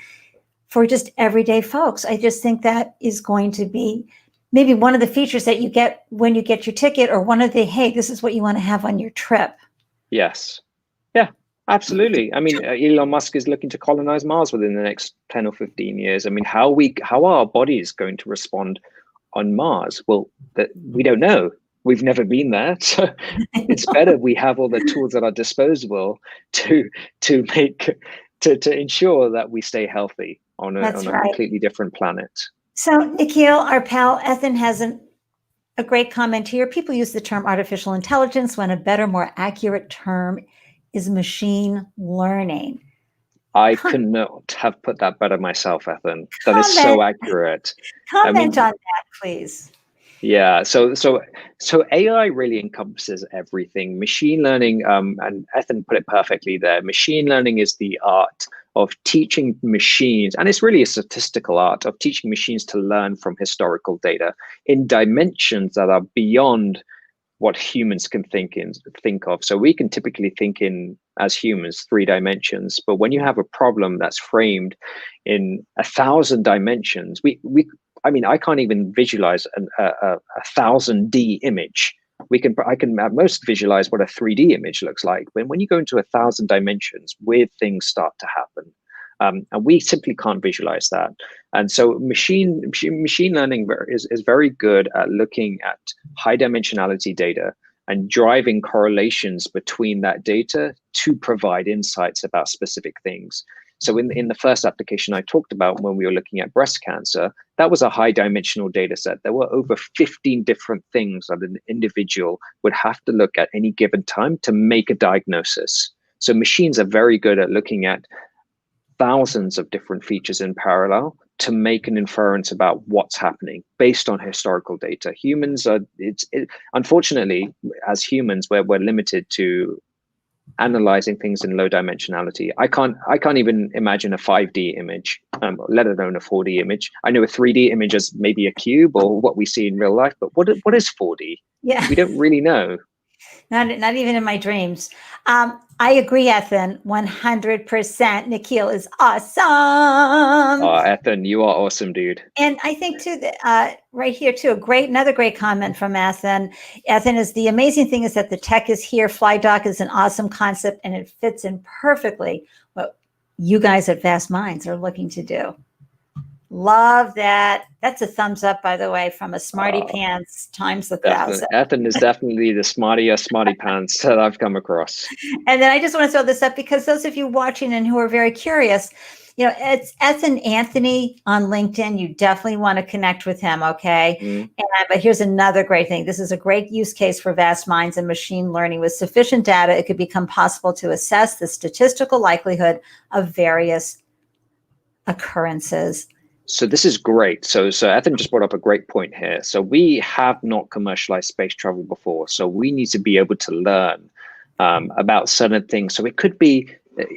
for just everyday folks. I just think that is going to be maybe one of the features that you get when you get your ticket, or one of the, hey, this is what you want to have on your trip. Yes. Yeah, absolutely. I mean, Elon Musk is looking to colonize Mars within the next 10 or 15 years. I mean, how are our bodies going to respond on Mars? Well, we don't know. We've never been there, so it's better we have all the tools at our disposal to ensure that we stay healthy on a completely different planet. So, Nikhil, our pal Ethan has a great comment here. People use the term artificial intelligence when a better, more accurate term is machine learning. I could not have put that better myself, Ethan. That is so accurate. Comment on that, please. Yeah, so AI really encompasses everything. Machine learning, and Ethan put it perfectly there. Machine learning is the art of teaching machines, and it's really a statistical art of teaching machines to learn from historical data in dimensions that are beyond what humans can think of. So we can typically think in, as humans, 3 dimensions, but when you have a problem that's framed in 1,000 dimensions, I can't even visualize a 1,000D image. I can at most visualize what a 3D image looks like. But when you go into 1,000 dimensions, weird things start to happen. And we simply can't visualize that. And so machine learning is very good at looking at high dimensionality data and driving correlations between that data to provide insights about specific things. So in the first application I talked about when we were looking at breast cancer, that was a high dimensional data set. There were over 15 different things that an individual would have to look at any given time to make a diagnosis. So machines are very good at looking at thousands of different features in parallel to make an inference about what's happening based on historical data. Humans are, unfortunately, as humans, we're limited to analyzing things in low dimensionality. I can't even imagine a 5D image, let alone a 4D image. I know a 3D image is maybe a cube or what we see in real life, but what is 4D? Yeah, we don't really know. Not even in my dreams. I agree, Ethan, 100%. Nikhil is awesome. Oh, Ethan, you are awesome, dude. And I think too that right here too, another great comment from Ethan. Ethan is, the amazing thing is that the tech is here. FlyDoc is an awesome concept, and it fits in perfectly what you guys at Vastmindz are looking to do. Love that. That's a thumbs up, by the way, from a smarty pants times 1,000. Ethan is definitely the smarty pants that I've come across. And then I just want to throw this up because those of you watching and who are very curious, it's Ethan Anthony on LinkedIn. You definitely want to connect with him. Okay. But here's another great thing. This is a great use case for Vastmindz and machine learning. With sufficient data, it could become possible to assess the statistical likelihood of various occurrences. So this is great. So Ethan just brought up a great point here. So we have not commercialized space travel before. So we need to be able to learn about certain things. So it could be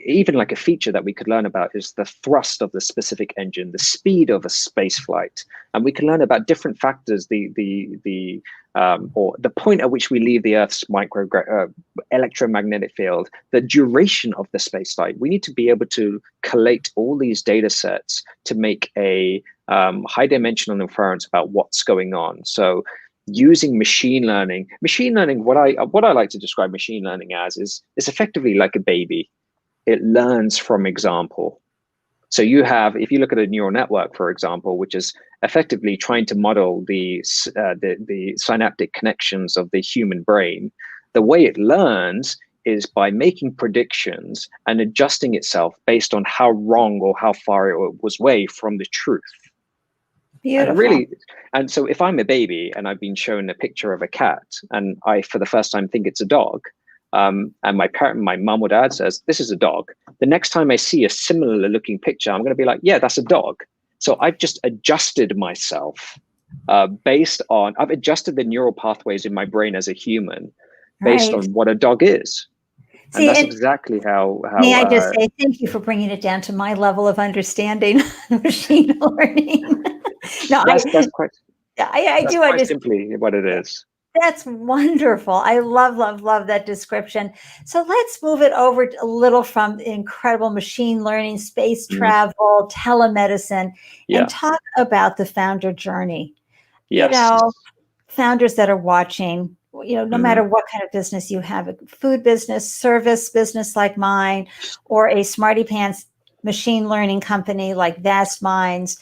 even like a feature that we could learn about is the thrust of the specific engine, the speed of a space flight, and we can learn about different factors, or the point at which we leave the Earth's electromagnetic field, the duration of the space flight. We need to be able to collate all these data sets to make a high dimensional inference about what's going on. So using machine learning, what I like to describe machine learning as is effectively like a baby. It learns from example. So you have, if you look at a neural network, for example, which is effectively trying to model the synaptic connections of the human brain, the way it learns is by making predictions and adjusting itself based on how wrong or how far it was away from the truth. Beautiful. And so if I'm a baby and I've been shown a picture of a cat and I, for the first time, think it's a dog, and my mum or dad says, this is a dog. The next time I see a similar looking picture, I'm going to be like, yeah, that's a dog. So I've just adjusted myself based on, I've adjusted the neural pathways in my brain as a human based on what a dog is. And that's exactly how may I just say thank you for bringing it down to my level of understanding machine learning. No, that's quite, I do quite understand simply what it is. That's wonderful. I love that description. So let's move it over a little from incredible machine learning, space travel, telemedicine, and talk about the founder journey. Yes. Founders that are watching, no matter what kind of business you have, a food business, service business like mine, or a smarty pants machine learning company like Vastmindz,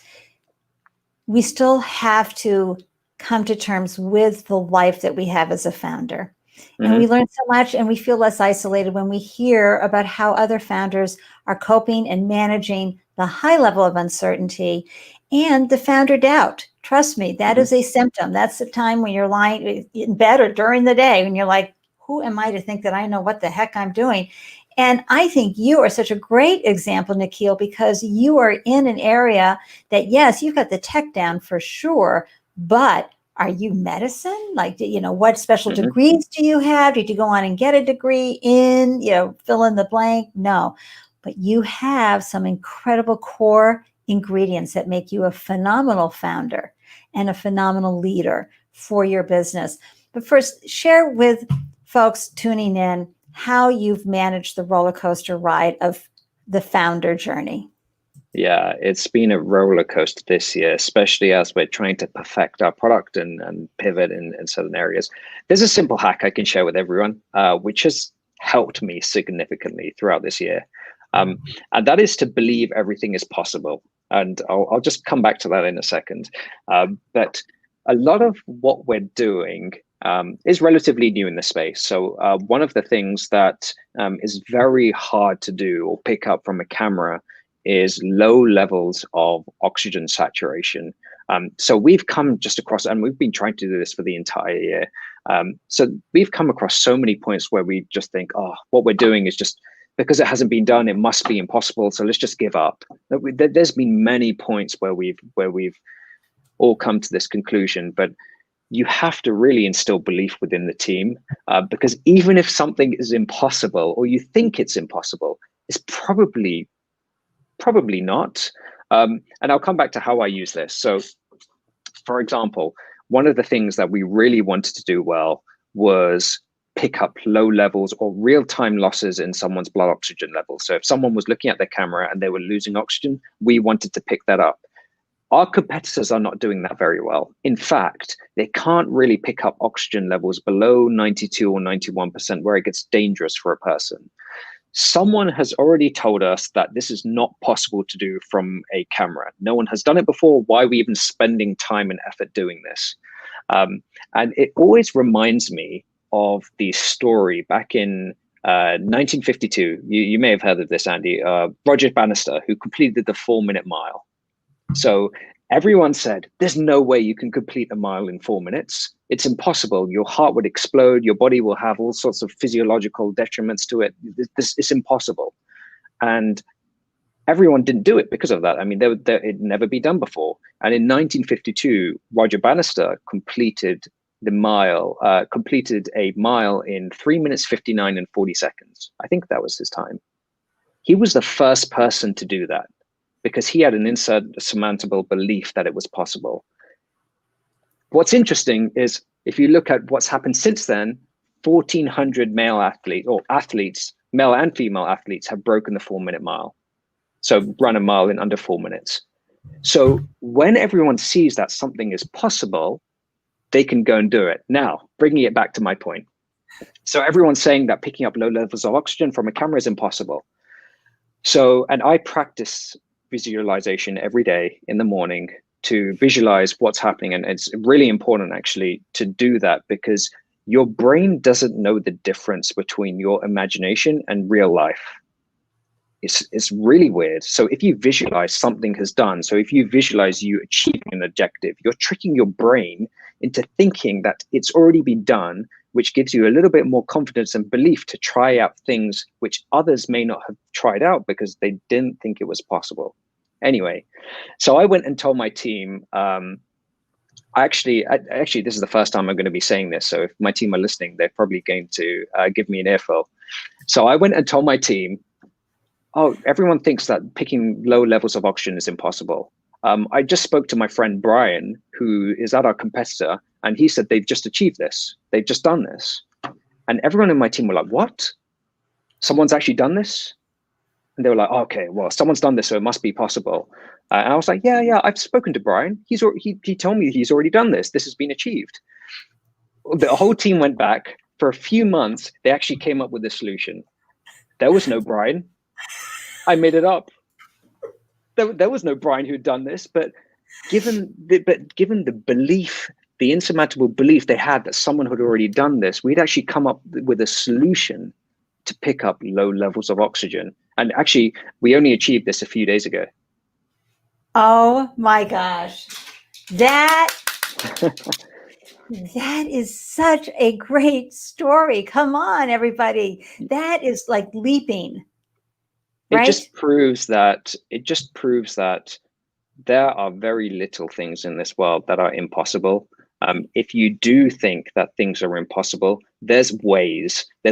we still have to come to terms with the life that we have as a founder. And we learn so much, and we feel less isolated when we hear about how other founders are coping and managing the high level of uncertainty and the founder doubt. Trust me, that is a symptom. That's the time when you're lying in bed or during the day when you're like, who am I to think that I know what the heck I'm doing? And I think you are such a great example, Nikhil, because you are in an area that, yes, you've got the tech down for sure, but are you medicine? Like, what special degrees do you have? Did you go on and get a degree in, fill in the blank? No, but you have some incredible core ingredients that make you a phenomenal founder and a phenomenal leader for your business. But first, share with folks tuning in how you've managed the roller coaster ride of the founder journey. Yeah, it's been a roller coaster this year, especially as we're trying to perfect our product and pivot in certain areas. There's a simple hack I can share with everyone, which has helped me significantly throughout this year. And that is to believe everything is possible. And I'll just come back to that in a second. But a lot of what we're doing is relatively new in the space. So one of the things that is very hard to do or pick up from a camera is low levels of oxygen saturation. So we've come just across, and we've been trying to do this for the entire year. So we've come across so many points where we just think, oh, what we're doing is just, because it hasn't been done, it must be impossible. So let's just give up. There's been many points where we've all come to this conclusion, but you have to really instill belief within the team, because even if something is impossible or you think it's impossible, it's probably not. And I'll come back to how I use this. So, for example, one of the things that we really wanted to do well was pick up low levels or real-time losses in someone's blood oxygen level. So if someone was looking at their camera and they were losing oxygen, we wanted to pick that up. Our competitors are not doing that very well. In fact, they can't really pick up oxygen levels below 92 or 91%, where it gets dangerous for a person. Someone has already told us that this is not possible to do from a camera. No one has done it before. Why are we even spending time and effort doing this? And it always reminds me of the story back in 1952, you may have heard of this, Andy, Roger Bannister, who completed the 4-minute mile. So everyone said, there's no way you can complete a mile in 4 minutes. It's impossible. Your heart would explode. Your body will have all sorts of physiological detriments to it. It's impossible. And everyone didn't do it because of that. I mean, it'd never be done before. And in 1952, Roger Bannister completed a mile in 3 minutes, 59 and 40 seconds. I think that was his time. He was the first person to do that because he had an insurmountable belief that it was possible. What's interesting is if you look at what's happened since then, 1,400 male and female athletes have broken the 4-minute mile. So run a mile in under 4 minutes. So when everyone sees that something is possible, they can go and do it. Now, bringing it back to my point. So everyone's saying that picking up low levels of oxygen from a camera is impossible. So, and I practice visualization every day in the morning to visualize what's happening. And it's really important actually to do that because your brain doesn't know the difference between your imagination and real life. It's really weird. So if you visualize something has done, so if you visualize you achieving an objective, you're tricking your brain into thinking that it's already been done, which gives you a little bit more confidence and belief to try out things which others may not have tried out because they didn't think it was possible. Anyway, so I went and told my team, actually, this is the first time I'm going to be saying this. So if my team are listening, they're probably going to give me an earful. So I went and told my team, oh, everyone thinks that picking low levels of oxygen is impossible. I just spoke to my friend Brian, who is at our competitor, and he said they've just achieved this. They've just done this. And everyone in my team were like, what? Someone's actually done this? And they were like, oh, okay, well, someone's done this, so it must be possible. And I was like, yeah, I've spoken to Brian. He told me he's already done this. This has been achieved. The whole team went back. For a few months, they actually came up with a solution. There was no Brian. I made it up. There was no Brian who'd done this, but given the belief, the insurmountable belief they had that someone had already done this, we'd actually come up with a solution to pick up low levels of oxygen. And actually, we only achieved this a few days ago. Oh my gosh. That is such a great story. Come on, everybody. That is like leaping. Right? It just proves that there are very little things in this world that are impossible. If you do think that things are impossible, there's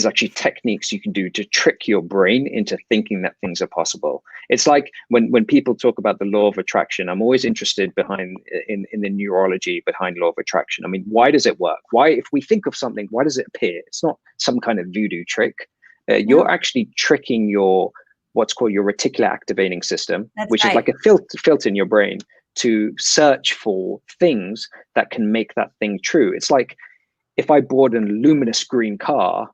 actually techniques you can do to trick your brain into thinking that things are possible. It's like when people talk about the law of attraction, I'm always interested in the neurology behind law of attraction. I mean, why does it work? Why, if we think of something, why does it appear? It's not some kind of voodoo trick. You're actually tricking what's called your reticular activating system, which is like a filter in your brain to search for things that can make that thing true. It's like if I bought a luminous green car,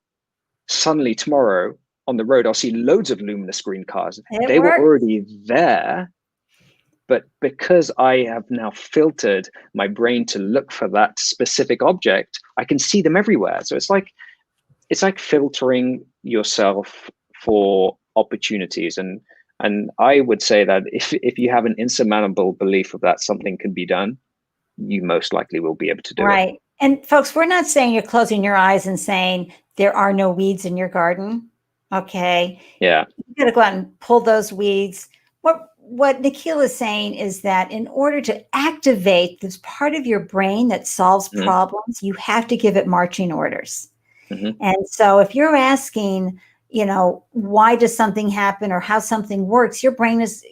suddenly tomorrow on the road, I'll see loads of luminous green cars. They were already there, but because I have now filtered my brain to look for that specific object, I can see them everywhere. So it's like filtering yourself for opportunities. And I would say that if you have an insurmountable belief of that something can be done, you most likely will be able to do it. Right. And folks, we're not saying you're closing your eyes and saying there are no weeds in your garden. Okay. Yeah. You got to go out and pull those weeds. What Nikhil is saying is that in order to activate this part of your brain that solves problems, you have to give it marching orders. Mm-hmm. And so if you're asking, why does something happen or how something works, your brain is,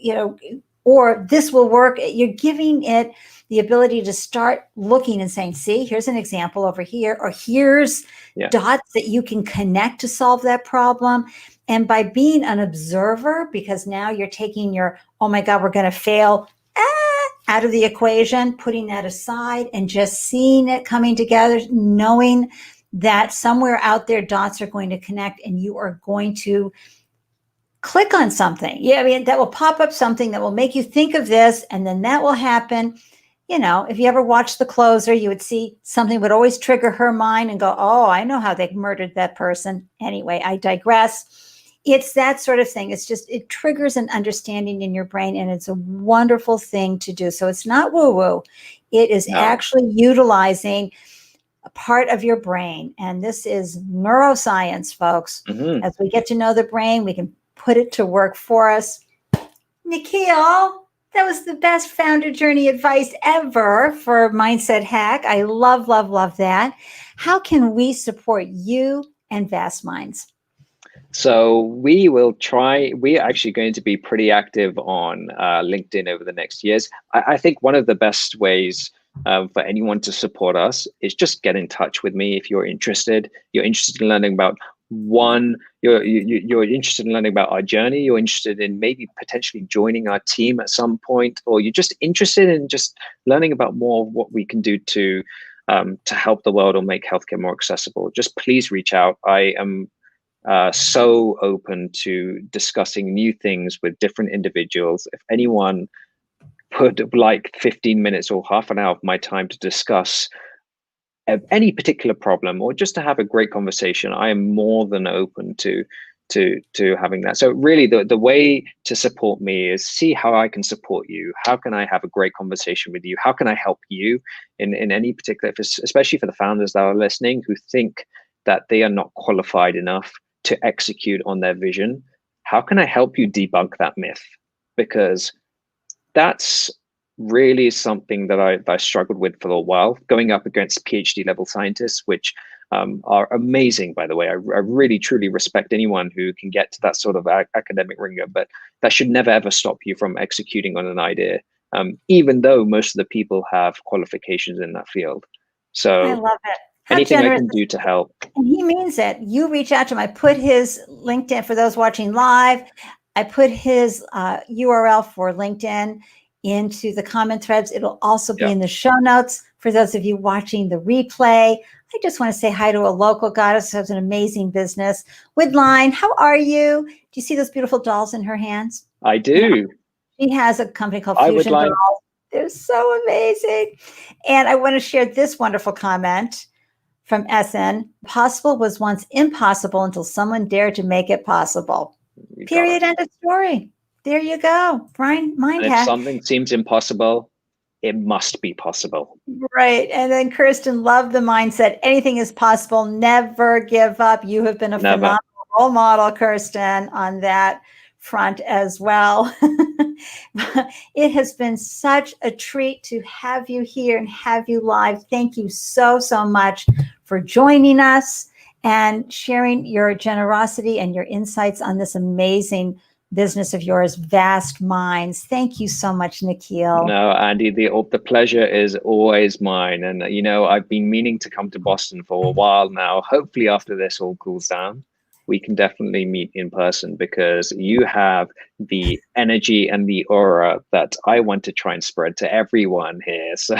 or this will work. You're giving it the ability to start looking and saying, see, here's an example over here, or here's dots that you can connect to solve that problem. And by being an observer, because now you're taking your, oh my God, we're going to fail out of the equation, putting that aside and just seeing it coming together, knowing that somewhere out there dots are going to connect and you are going to click on something. Yeah, I mean, that will pop up something that will make you think of this, and then that will happen. if you ever watched The Closer, you would see something would always trigger her mind and go, oh, I know how they murdered that person. Anyway, I digress. It's that sort of thing. It's just, it triggers an understanding in your brain, and it's a wonderful thing to do. So it's not woo-woo. It is actually utilizing a part of your brain. And this is neuroscience, folks. Mm-hmm. As we get to know the brain, we can put it to work for us. Nikhil, that was the best founder journey advice ever for Mindset Hack. I love, love, love that. How can we support you and Vastmindz? So we're actually going to be pretty active on LinkedIn over the next years. I think one of the best ways for anyone to support us is just get in touch with me if you're interested. You're interested in learning about you're interested in learning about our journey. You're interested in maybe potentially joining our team at some point, or you're just interested in just learning about more of what we can do to help the world or make healthcare more accessible. Just please reach out. I am so open to discussing new things with different individuals. If anyone put like 15 minutes or half an hour of my time to discuss any particular problem or just to have a great conversation, I am more than open to having that. So really the way to support me is see how I can support you. How can I have a great conversation with you? How can I help you in any particular, especially for the founders that are listening who think that they are not qualified enough to execute on their vision? How can I help you debunk that myth? Because that's really something that I struggled with for a while, going up against PhD level scientists, which are amazing, by the way. I really, truly respect anyone who can get to that sort of academic ringer, but that should never, ever stop you from executing on an idea, even though most of the people have qualifications in that field. So I love it. Anything I can do to help. And he means it. You reach out to him. I put his LinkedIn, for those watching live, I put his URL for LinkedIn into the comment threads. It'll also be in the show notes for those of you watching the replay. I just want to say hi to a local goddess who has an amazing business. Woodline, how are you? Do you see those beautiful dolls in her hands? I do. Yeah. She has a company called Fusion Dolls. They're so amazing. And I want to share this wonderful comment from SN. Possible was once impossible until someone dared to make it possible. Period. End of story. There you go. Brian, mind hack. If something seems impossible, it must be possible. Right. And then Kirsten loved the mindset. Anything is possible. Never give up. You have been a phenomenal role model, Kirsten, on that front as well. It has been such a treat to have you here and have you live. Thank you so, so much for joining us and sharing your generosity and your insights on this amazing business of yours, Vastmindz. Thank you so much, Nikhil. No, Andy, the pleasure is always mine. And, I've been meaning to come to Boston for a while now. Hopefully after this all cools down, we can definitely meet in person, because you have the energy and the aura that I want to try and spread to everyone here. So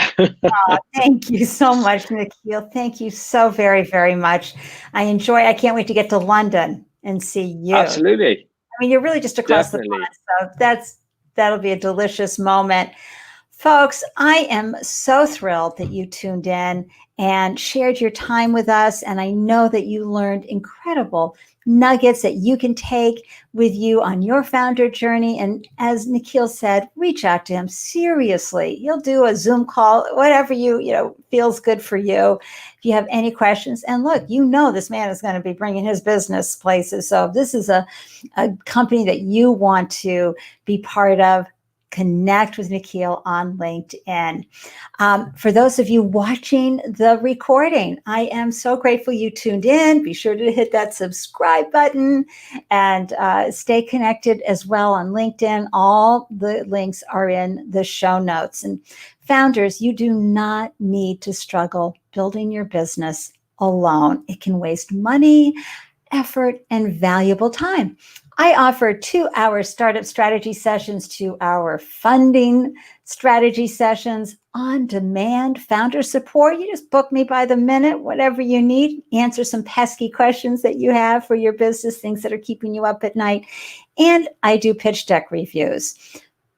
thank you so much, Nikhil. Thank you so very, very much. I can't wait to get to London and see you. Absolutely. I mean, you're really just across the pond, so that'll be a delicious moment. Folks, I am so thrilled that you tuned in and shared your time with us. And I know that you learned incredible nuggets that you can take with you on your founder journey. And as Nikhil said, reach out to him. Seriously, you'll do a Zoom call, whatever feels good for you. If you have any questions, and look, this man is going to be bringing his business places. So if this is a company that you want to be part of, connect with Nikhil on LinkedIn. For those of you watching the recording, I am so grateful you tuned in. Be sure to hit that subscribe button and stay connected as well on LinkedIn. All the links are in the show notes. And founders, you do not need to struggle building your business alone. It can waste money, effort, and valuable time. I offer 2-hour startup strategy sessions, 2-hour funding strategy sessions, on-demand founder support. You just book me by the minute, whatever you need, answer some pesky questions that you have for your business, things that are keeping you up at night. And I do pitch deck reviews.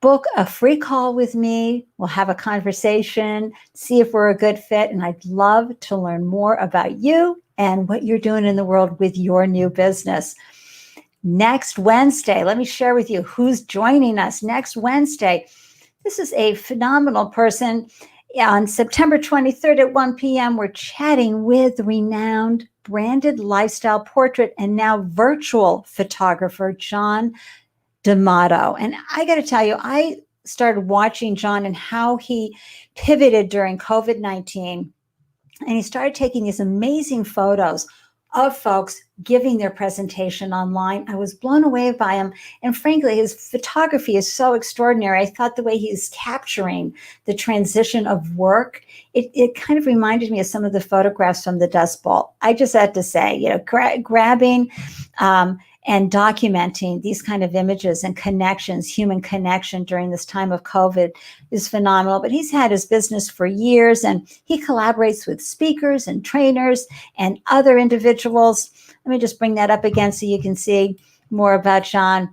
book a free call with me. We'll have a conversation, see if we're a good fit. And I'd love to learn more about you and what you're doing in the world with your new business. Next Wednesday, let me share with you who's joining us next Wednesday. This is a phenomenal person. On September 23rd at 1 p.m., we're chatting with renowned branded lifestyle portrait and now virtual photographer, John D'Amato. And I got to tell you, I started watching John and how he pivoted during COVID-19. And he started taking these amazing photos of folks giving their presentation online. I was blown away by him. And frankly, his photography is so extraordinary. I thought the way he's capturing the transition of work, it kind of reminded me of some of the photographs from the Dust Bowl. I just had to say, grabbing and documenting these kind of images and connections, human connection during this time of COVID is phenomenal. But he's had his business for years, and he collaborates with speakers and trainers and other individuals. Let me just bring that up again so you can see more about John.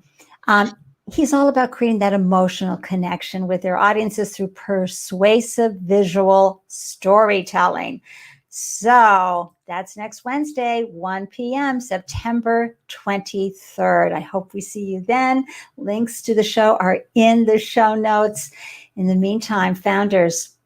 He's all about creating that emotional connection with their audiences through persuasive visual storytelling. So that's next Wednesday, 1 p.m., September 23rd. I hope we see you then. Links to the show are in the show notes. In the meantime, founders,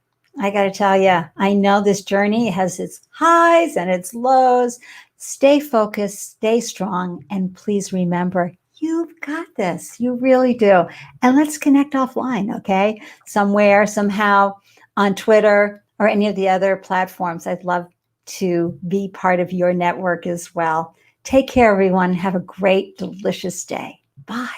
I got to tell you, I know this journey has its highs and its lows. Stay focused, stay strong, and please remember, you've got this. You really do. And let's connect offline, okay? Somewhere, somehow, on Twitter or any of the other platforms. I'd love to be part of your network as well. Take care, everyone. Have a great, delicious day. Bye.